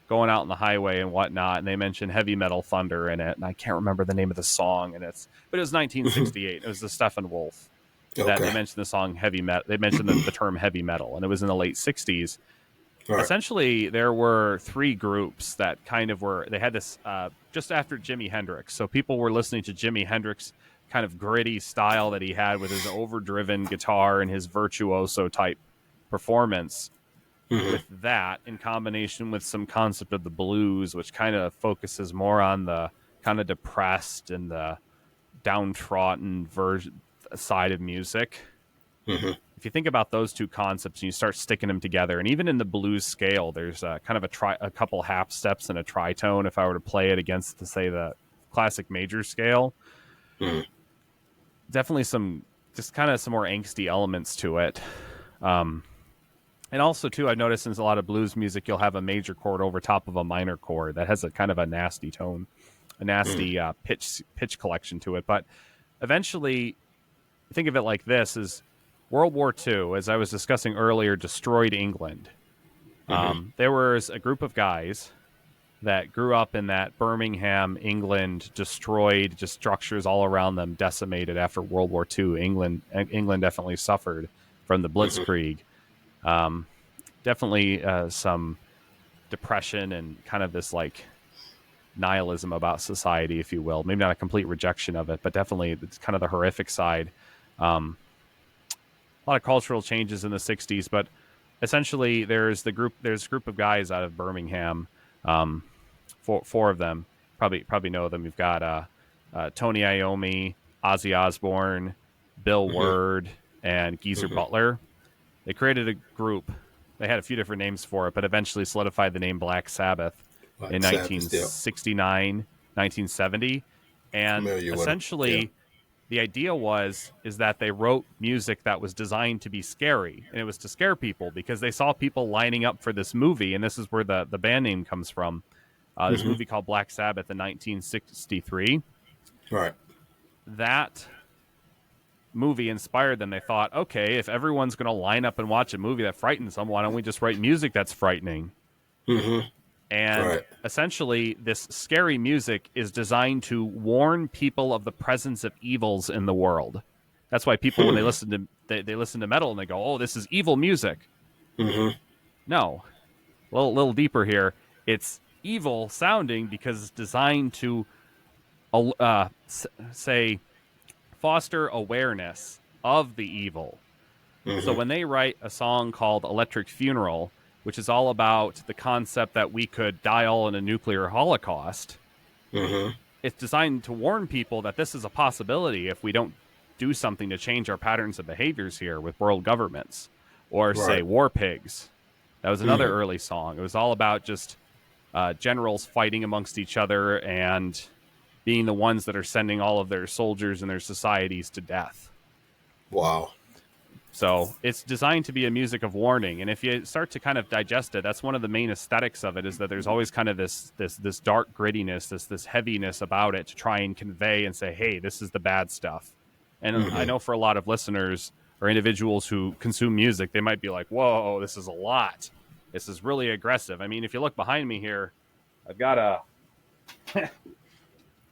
going out on the highway and whatnot, and they mention heavy metal thunder in it, and I can't remember the name of the song. But it was 1968. It was the Steppenwolf that they mentioned the song heavy metal. They mentioned the term heavy metal, and it was in the late 60s. Right. Essentially, there were three groups that kind of they had this just after Jimi Hendrix. So people were listening to Jimi Hendrix kind of gritty style that he had with his overdriven guitar and his virtuoso type performance. With that, in combination with some concept of the blues, which kind of focuses more on the kind of depressed and the downtrodden side of music. if you think about those two concepts and you start sticking them together, and even in the blues scale, there's kind of a couple half steps and a tritone. If I were to play it against, to say, the classic major scale, definitely some more angsty elements to it. And also, too, I've noticed in a lot of blues music, you'll have a major chord over top of a minor chord that has a kind of a nasty tone, a nasty pitch collection to it. But eventually, think of it like this: is World War II, as I was discussing earlier, destroyed England. There was a group of guys that grew up in that Birmingham, England, destroyed, just structures all around them decimated after World War II. England definitely suffered from the Blitzkrieg. Definitely some depression and kind of this like nihilism about society, if you will. Maybe not a complete rejection of it, but definitely it's kind of the horrific side. A lot of cultural changes in the 60s, but essentially there's a group of guys out of Birmingham, four of them, probably know them. You've got Tony Iommi, Ozzy Osbourne, Bill Ward, and Geezer Butler. They created a group. They had a few different names for it, but eventually solidified the name Black Sabbath in 1969, 1970. And essentially, the idea is that they wrote music that was designed to be scary, and it was to scare people because they saw people lining up for this movie, and this is where the band name comes from. This movie called Black Sabbath in 1963. Right. That movie inspired them. They thought, okay, if everyone's going to line up and watch a movie that frightens them, why don't we just write music that's frightening? And essentially, this scary music is designed to warn people of the presence of evils in the world. That's why people, when they listen to they listen to metal and they go, "Oh, this is evil music." No, a little deeper here. It's evil sounding because it's designed to say foster awareness of the evil. So when they write a song called Electric Funeral, which is all about the concept that we could die all in a nuclear holocaust, it's designed to warn people that this is a possibility if we don't do something to change our patterns of behaviors here with world governments. Or say War Pigs. That was another early song. It was all about just generals fighting amongst each other and being the ones that are sending all of their soldiers and their societies to death. Wow. So it's designed to be a music of warning. And if you start to kind of digest it, that's one of the main aesthetics of it, is that there's always kind of this dark grittiness, this heaviness about it to try and convey and say, hey, this is the bad stuff. And I know for a lot of listeners or individuals who consume music, they might be like, whoa, this is a lot. This is really aggressive. I mean, if you look behind me here, I've got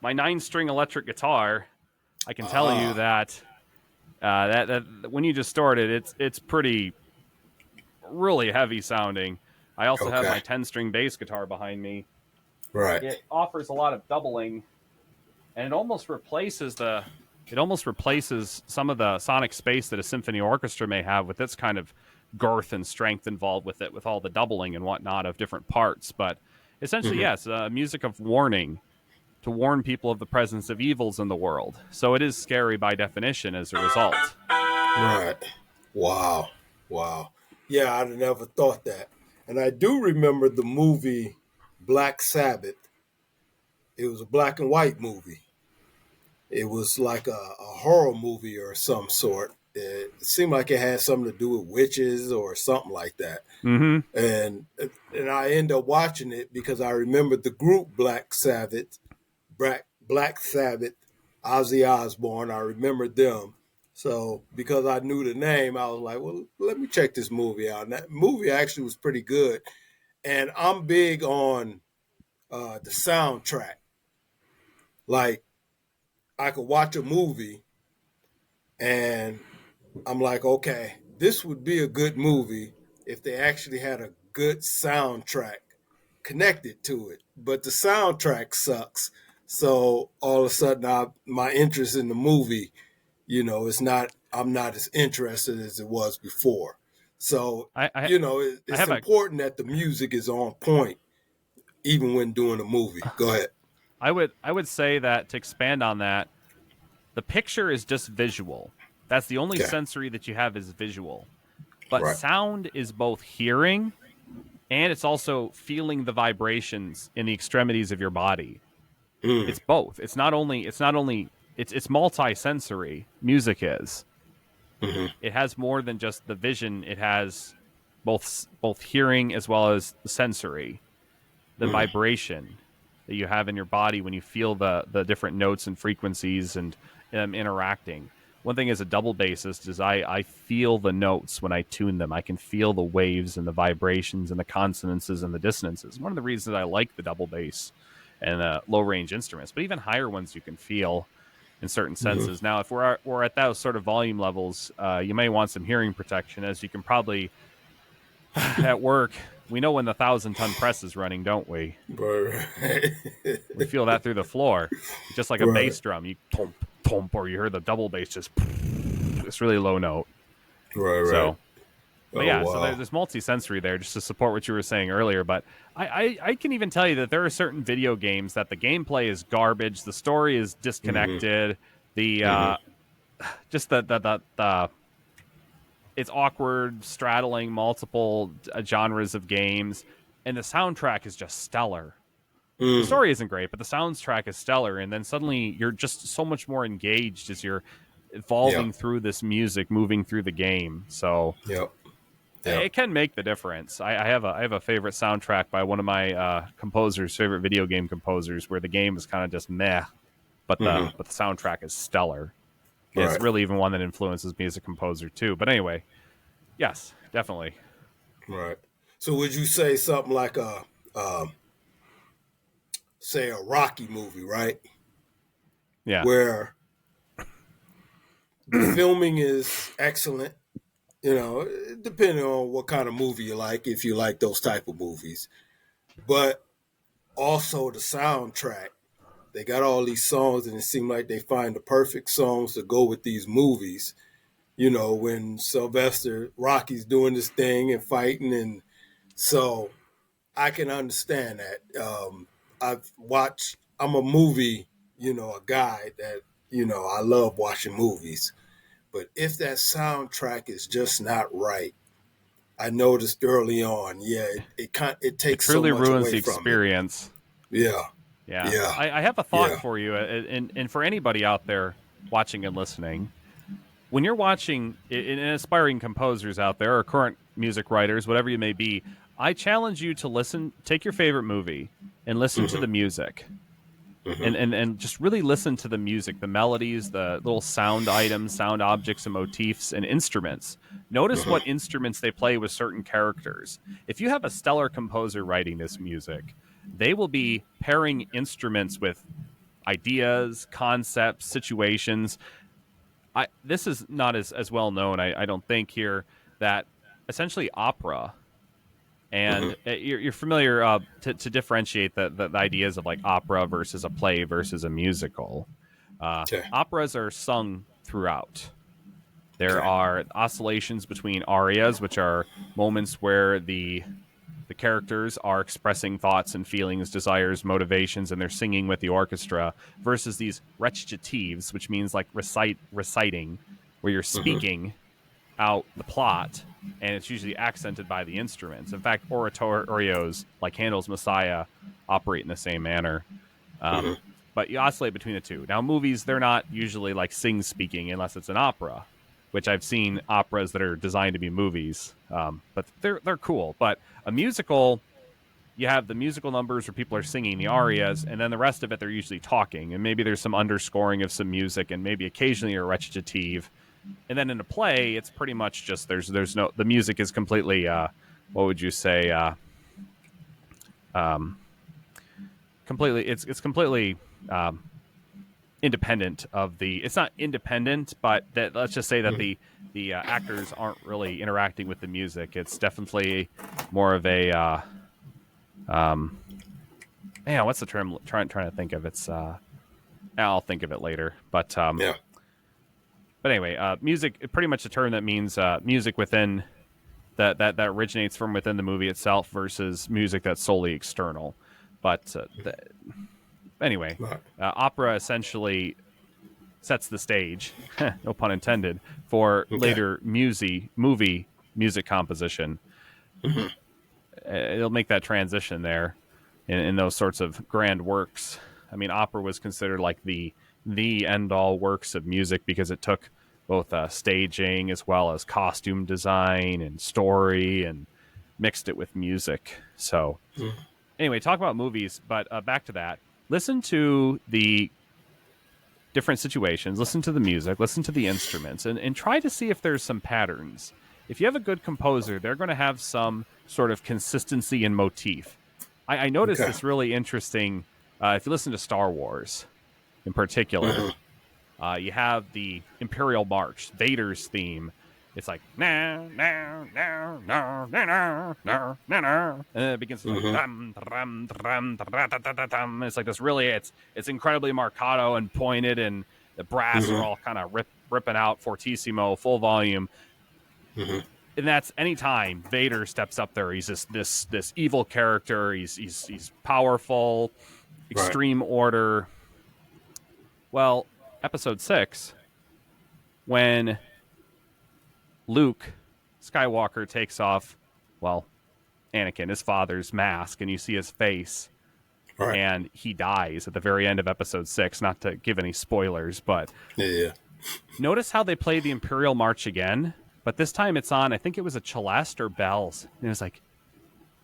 my 9-string electric guitar. I can tell you that that when you just start it, it's pretty really heavy sounding. I also have my 10-string bass guitar behind me. Right. It offers a lot of doubling, and it almost replaces some of the sonic space that a symphony orchestra may have with its kind of girth and strength involved with it, with all the doubling and whatnot of different parts. But essentially, yes, music of warning, to warn people of the presence of evils in the world. So it is scary by definition as a result. Right. Wow. Yeah, I'd never thought that. And I do remember the movie Black Sabbath. It was a black and white movie. It was like a horror movie or some sort. It seemed like it had something to do with witches or something like that. And I ended up watching it because I remembered the group Black Sabbath, Ozzy Osbourne. I remembered them. So because I knew the name, I was like, well, let me check this movie out. And that movie actually was pretty good. And I'm big on the soundtrack. Like, I could watch a movie and I'm like, okay, this would be a good movie if they actually had a good soundtrack connected to it. But the soundtrack sucks. So all of a sudden, my interest in the movie, I'm not as interested as it was before. So, it's important that the music is on point, even when doing a movie. Go ahead. I would say that, to expand on that, the picture is just visual. That's the only Okay. sensory that you have is visual. But Right. sound is both hearing and it's also feeling the vibrations in the extremities of your body. Mm. It's both. It's multi-sensory. Music is. Mm-hmm. It has more than just the vision. It has both hearing as well as the sensory, the Mm. vibration that you have in your body when you feel the different notes and frequencies and interacting. One thing as a double bassist is I feel the notes when I tune them. I can feel the waves and the vibrations and the consonances and the dissonances. One of the reasons I like the double bass and low range instruments, but even higher ones you can feel in certain Mm-hmm. senses. Now, if we're at those sort of volume levels, you may want some hearing protection, as you can probably at work. We know when the 1,000-ton press is running, don't we? Right. We feel that through the floor, just like a Right. bass drum. You thump, thump, or you hear the double bass just this really low note. Right. Right. So, but Oh yeah, so wow. there's multi-sensory there, just to support what you were saying earlier. But I can even tell you that there are certain video games that the gameplay is garbage, the story is Mm-hmm. disconnected, the Mm-hmm. just the it's awkward, straddling multiple genres of games, and the soundtrack is just stellar. The Mm. story isn't great, but the soundtrack is stellar, and then suddenly you're just so much more engaged as you're Yep. evolving through this music, moving through the game. So Yep. Yep. it can make the difference. I have a favorite soundtrack by one of my composers, favorite video game composers, where the game is kind of just meh, but Mm-hmm. the soundtrack is stellar. It's Right. really even one that influences me as a composer too. But anyway, yes, definitely. Right. So would you say something like say a Rocky movie, right? Yeah. Where the filming is excellent, depending on what kind of movie you like, if you like those type of movies. But also the soundtrack. They got all these songs, and it seemed like they find the perfect songs to go with these movies. When Sylvester Rocky's doing this thing and fighting, and so I can understand that. I've watched. I'm a movie, a guy that I love watching movies. But if that soundtrack is just not right, I noticed early on, yeah, it It takes so truly much ruins away the from it. experience. Yeah, Yeah. yeah, I have a thought yeah. for you, and for anybody out there watching and listening. When you're watching, and aspiring composers out there, or current music writers, whatever you may be, I challenge you to take your favorite movie and listen to Mm-hmm, the music. mm-hmm, And just really listen to the music, the melodies, the little sound items, sound objects, and motifs, and instruments. Notice what mm-hmm, instruments they play with certain characters. If you have a stellar composer writing this music, they will be pairing instruments with ideas, concepts, situations. This is not as well known, I don't think, here, that essentially opera, mm-hmm. and you're familiar, to differentiate the ideas of like opera versus a play versus a musical. Okay, Operas are sung throughout. There okay. are oscillations between arias, which are moments where the characters are expressing thoughts and feelings, desires, motivations, and they're singing with the orchestra, versus these recitatives, which means like reciting, where you're Mm-hmm, speaking out the plot, and it's usually accented by the instruments. In fact, oratorios like Handel's Messiah operate in the same manner. mm-hmm, Um, but you oscillate between the two. Now, movies, they're not usually like sing speaking unless it's an opera, which I've seen operas that are designed to be movies, but they're cool. But a musical, you have the musical numbers where people are singing the arias, and then the rest of it they're usually talking, and maybe there's some underscoring of some music, and maybe occasionally a recitative. And then in a play, it's pretty much just there's no the music is completely what would you say um, completely it's completely um, independent of the it's not independent, but that let's just say that mm-hmm. the actors aren't really interacting with the music. It's definitely more of a um man, what's the term trying to think of? It's I'll think of it later, Yeah. but anyway, music, pretty much a term that means music within that originates from within the movie itself versus music that's solely external. But anyway, Right. opera essentially sets the stage, no pun intended, for later movie music composition. Mm-hmm. It'll make that transition there in those sorts of grand works. I mean, opera was considered like the end all works of music because it took both staging as well as costume design and story and mixed it with music. So anyway, talk about movies, but back to that. Listen to the different situations, listen to the music, listen to the instruments, and try to see if there's some patterns. If you have a good composer, they're going to have some sort of consistency and motif. I noticed this really interesting. If you listen to Star Wars in particular, you have the Imperial March, Vader's theme. It's like no, no, no, no, no, no, no, no, and then it begins to like dum, dum, dum, dum, dum. It's like this really, it's incredibly marcato and pointed, and the brass are all kind of ripping out fortissimo, full volume. And that's anytime Vader steps up there, he's this evil character. He's powerful, extreme order. Well, Episode 6, when Luke Skywalker takes off, well, Anakin, his father's mask, and you see his face, and he dies at the very end of Episode 6. Not to give any spoilers, but notice how they play the Imperial March again, but this time it's on, I think it was a celeste or bells, and it was like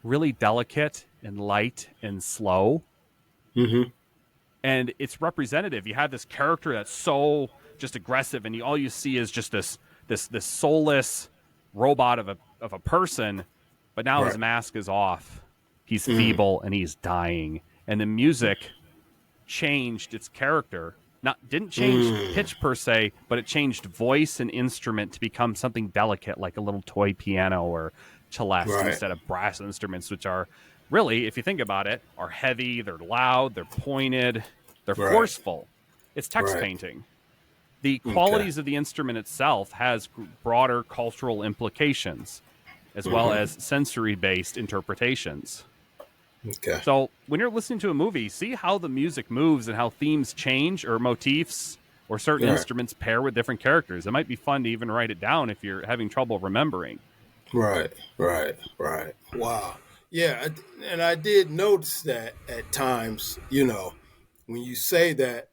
really delicate and light and slow. And it's representative. You have this character that's so just aggressive, and all you see is just this soulless robot of a person, but now his mask is off. He's feeble and he's dying. And the music changed its character. Didn't change pitch per se, but it changed voice and instrument to become something delicate, like a little toy piano or celeste instead of brass instruments, which are really, if you think about it, are heavy, they're loud, they're pointed, they're forceful. It's text painting. The qualities of the instrument itself has broader cultural implications, as well as sensory-based interpretations. So when you're listening to a movie, see how the music moves and how themes change or motifs or certain instruments pair with different characters. It might be fun to even write it down if you're having trouble remembering. Right. Wow. Yeah, and I did notice that at times, when you say that,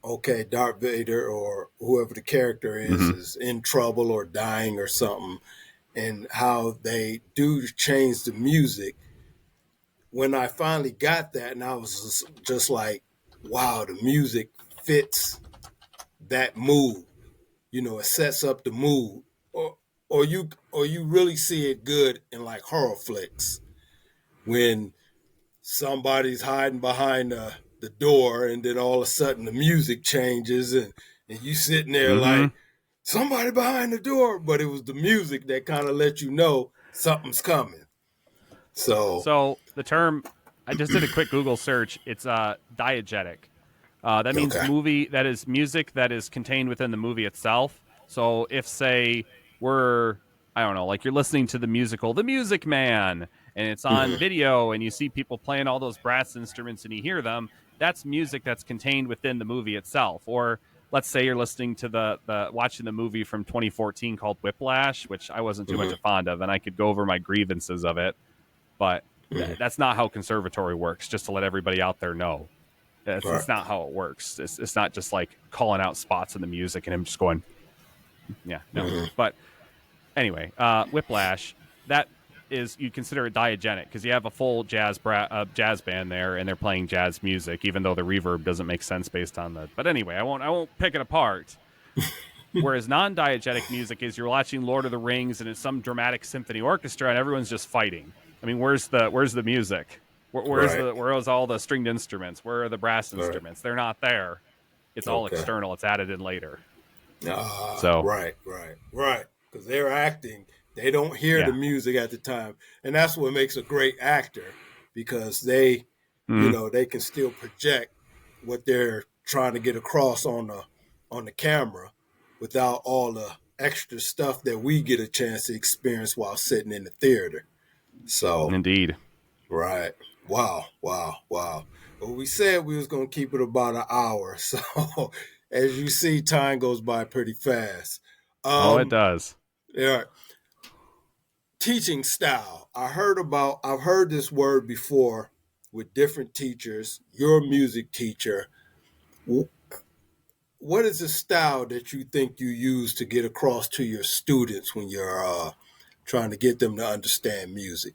okay, Darth Vader or whoever the character is in trouble or dying or something, and how they do change the music. When I finally got that, and I was just like, wow, the music fits that mood. It sets up the mood. Or you really see it good in like horror flicks when somebody's hiding behind the door, and then all of a sudden the music changes, and you sitting there like, somebody behind the door, but it was the music that kind of let you know something's coming. So the term, I just did a quick Google search. It's diegetic. That means movie that is music that is contained within the movie itself. So if, say, like you're listening to the musical The Music Man, and it's on video, and you see people playing all those brass instruments, and you hear them, that's music that's contained within the movie itself. Or let's say you're listening to watching the movie from 2014 called Whiplash, which I wasn't too much a fond of, and I could go over my grievances of it. But that's not how conservatory works, just to let everybody out there know. It's not how it works. It's not just like calling out spots in the music and him just going, But anyway, Whiplash, that is, you consider it diegenic because you have a full jazz band there, and they're playing jazz music, even though the reverb doesn't make sense based on the. But anyway, I won't pick it apart. Whereas non-diegetic music is you're watching Lord of the Rings, and it's some dramatic symphony orchestra, and everyone's just fighting. I mean, where's the music? Where's all the stringed instruments? Where are the brass instruments? They're not there. It's all external. It's added in later. Right. Because they're acting. They don't hear the music at the time. And that's what makes a great actor, because they, they can still project what they're trying to get across on the camera without all the extra stuff that we get a chance to experience while sitting in the theater. So indeed. Right. Wow. Well, we said we was going to keep it about an hour. So as you see, time goes by pretty fast. Oh, it does. Yeah. Teaching style. I've heard this word before with different teachers. You're a music teacher. What is the style that you think you use to get across to your students when you're trying to get them to understand music?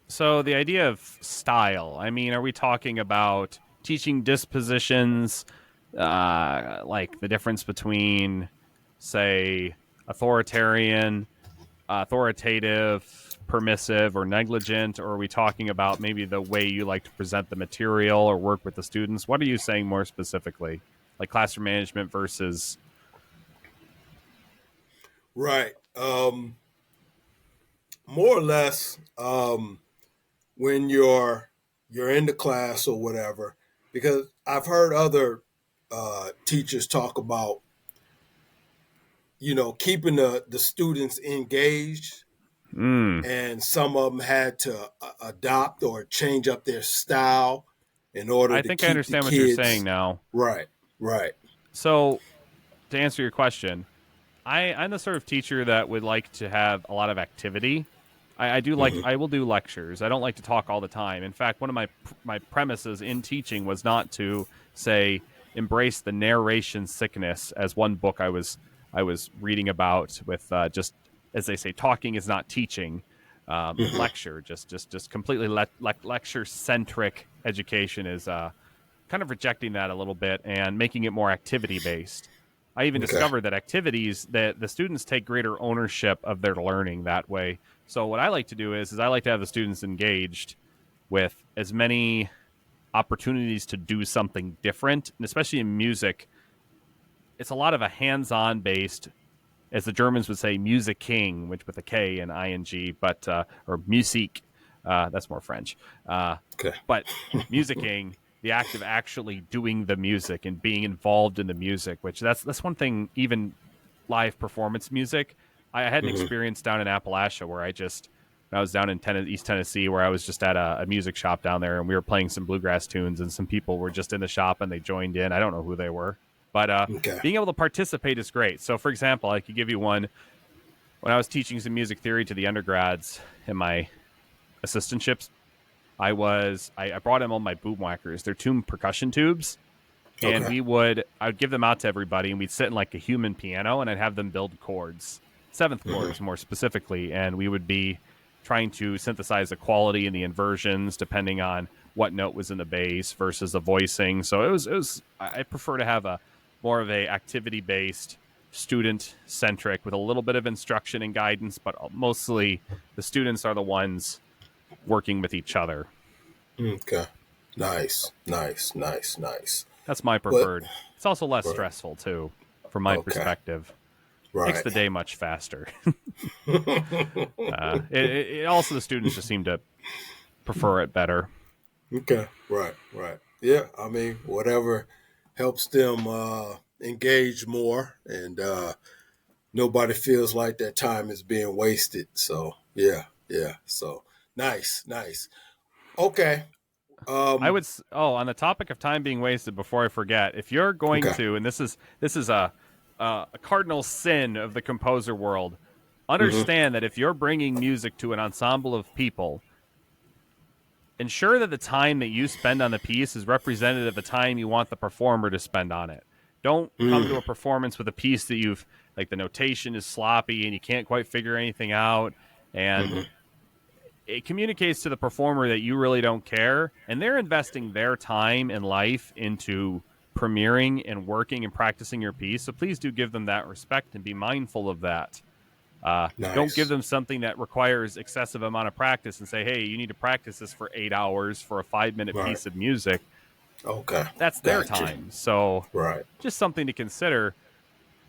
So the idea of style, I mean, are we talking about teaching dispositions, like the difference between, say, authoritarian, authoritative, permissive, or negligent? Or are we talking about maybe the way you like to present the material or work with the students? What are you saying more specifically? Like classroom management versus. Right. More or less, when you're in the class or whatever, because I've heard other teachers talk about, keeping the students engaged, Mm, and some of them had to adopt or change up their style in order I to think I keep the understand what you're saying kids. now. Right, right. So, to answer your question, I'm the sort of teacher that would like to have a lot of activity. I do like Hmm. I will do lectures. I don't like to talk all the time. In fact, one of my premises in teaching was not to say embrace the narration sickness, as one book I was reading about with just as they say, talking is not teaching. Hmm. Lecture, just completely lecture centric education is kind of rejecting that a little bit and making it more activity based. I even Okay. discovered that activities that the students take greater ownership of their learning that way. So what I like to do is I like to have the students engaged with as many opportunities to do something different, and especially in music, it's a lot of a hands-on based, as the Germans would say, music king, which with a K and ing, but or musique, that's more French. Okay. But musicking, the act of actually doing the music and being involved in the music, which that's one thing. Even live performance music, I had an Hmm. experience down in Appalachia where I was down in East Tennessee, where I was just at a music shop down there, and we were playing some bluegrass tunes, and some people were just in the shop and they joined in. I don't know who they were, but Okay. being able to participate is great. So, for example, I could give you one. When I was teaching some music theory to the undergrads in my assistantships, I brought in all my boom whackers. They're tuned percussion tubes, and Okay. I would give them out to everybody, and we'd sit in like a human piano, and I'd have them build chords, seventh Hmm. chords more specifically, and we would be trying to synthesize the quality and the inversions depending on what note was in the bass versus the voicing. So it was I prefer to have a more of a activity based, student centric with a little bit of instruction and guidance, but mostly the students are the ones working with each other. Okay. Nice. Nice. Nice. Nice. That's my But preferred. It's also less right. stressful too, from my Okay. perspective. Makes Right. the day much faster. It also the students just seem to prefer it better. Okay. Right. Right. Yeah. I mean, whatever helps them engage more, and nobody feels like their time is being wasted. So yeah. Yeah. So nice. Nice. Okay. I Um. would. Oh, on the topic of time being wasted, before I forget, if you're going Okay. to, and this is a cardinal sin of the composer world, Hmm. understand that if you're bringing music to an ensemble of people, ensure that the time that you spend on the piece is representative of the time you want the performer to spend on it. Don't come to Mm. a performance with a piece that you've like the notation is sloppy and you can't quite figure anything out, and Hmm. it communicates to the performer that you really don't care, and they're investing their time and life into premiering and working and practicing your piece. So please do give them that respect and be mindful of that. Don't give Nice. them something that requires excessive amount of practice and say, hey, you need to practice this for 8 hours for a 5 minute Right. piece of music. Okay. That's their Gotcha. time. So Right. just something to consider.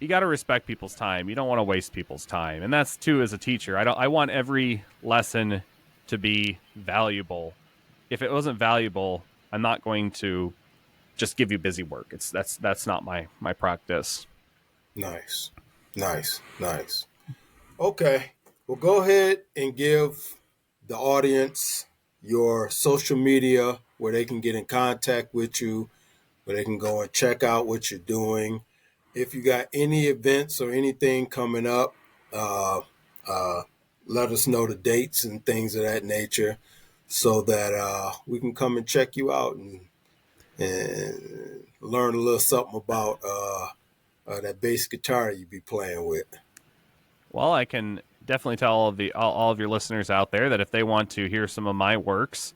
You got to respect people's time. You don't want to waste people's time. And that's too as a teacher. I want every lesson to be valuable. If it wasn't valuable, I'm not going to just give you busy work. That's not my practice. Nice. Nice. Nice. Okay. Well, go ahead and give the audience your social media where they can get in contact with you where they can go and check out what you're doing. If you got any events or anything coming up, uh, uh, let us know the dates and things of that nature so that we can come and check you out and learn a little something about that bass guitar you be playing with. Well, I can definitely tell all of your listeners out there that if they want to hear some of my works,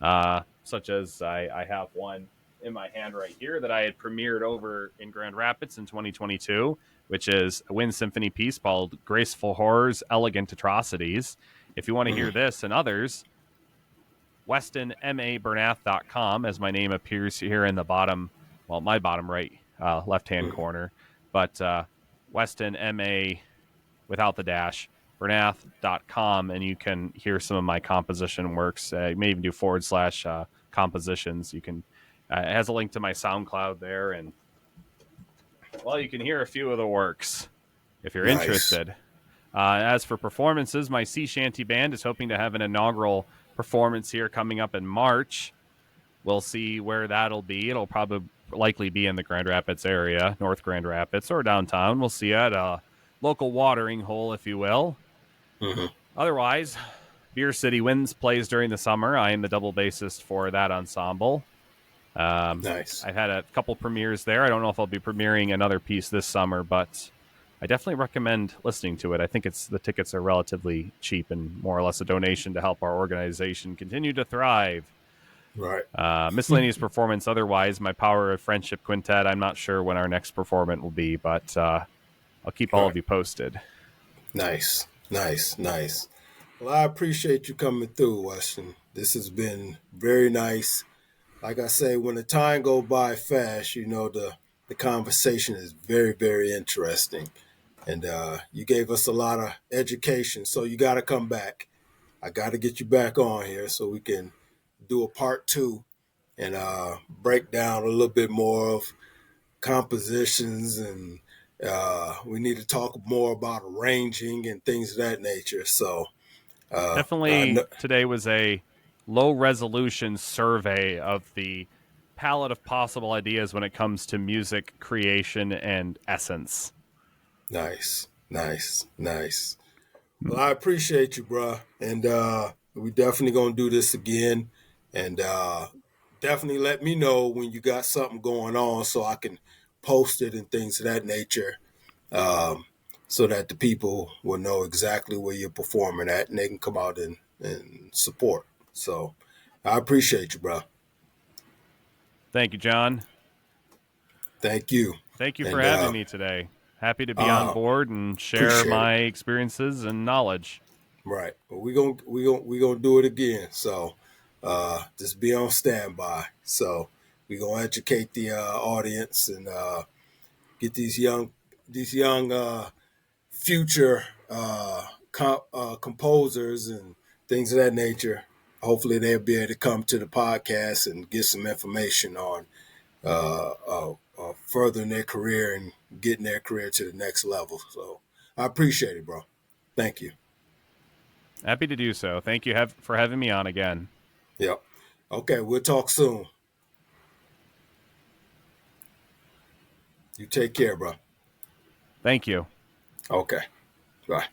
such as I have one in my hand right here that I had premiered over in Grand Rapids in 2022, which is a wind symphony piece called Graceful Horrors, Elegant Atrocities. If you want to hear this and others, WestonMABernath.com, as my name appears here in the bottom, well, my bottom right left-hand corner, but Weston MA without the dash, Bernath.com, and you can hear some of my composition works. You may even do / compositions. You can, it has a link to my SoundCloud there, and well, you can hear a few of the works if you're interested. As for performances, my sea shanty band is hoping to have an inaugural performance here coming up in March. We'll see where that'll be. It'll probably likely be in the Grand Rapids area, North Grand Rapids, or downtown. We'll see at a local watering hole, if you will. Otherwise, Beer City Winds plays during the summer. I am the double bassist for that ensemble. Nice. I've had a couple premieres there. I don't know if I'll be premiering another piece this summer, but I definitely recommend listening to it. I think the tickets are relatively cheap and more or less a donation to help our organization continue to thrive. Right. Miscellaneous performance. Otherwise, my Power of Friendship Quintet. I'm not sure when our next performance will be, but I'll keep all of you posted. Nice. Well, I appreciate you coming through, Weston. This has been very nice. Like I say, when the time goes by fast, the conversation is very, very interesting. And you gave us a lot of education, so you got to come back. I got to get you back on here so we can do a part 2 and break down a little bit more of compositions, and we need to talk more about arranging and things of that nature. So definitely today was a low resolution survey of the palette of possible ideas when it comes to music creation and essence. Nice. Well, I appreciate you, bro. And we definitely going to do this again. And definitely let me know when you got something going on so I can post it and things of that nature, so that the people will know exactly where you're performing at and they can come out and support. So I appreciate you, bro. Thank you, John. Thank you. Thank you for having me today. Happy to be on board and share my experiences and knowledge. Right. Well, we gonna do it again. So just be on standby. So we're gonna educate the audience and get these young future composers and things of that nature. Hopefully they'll be able to come to the podcast and get some information on furthering their career and getting their career to the next level. So I appreciate it, bro. Thank you. Happy to do so. Thank you for having me on again. Yep. Okay, we'll talk soon. You take care, bro. Thank you. Okay. Bye.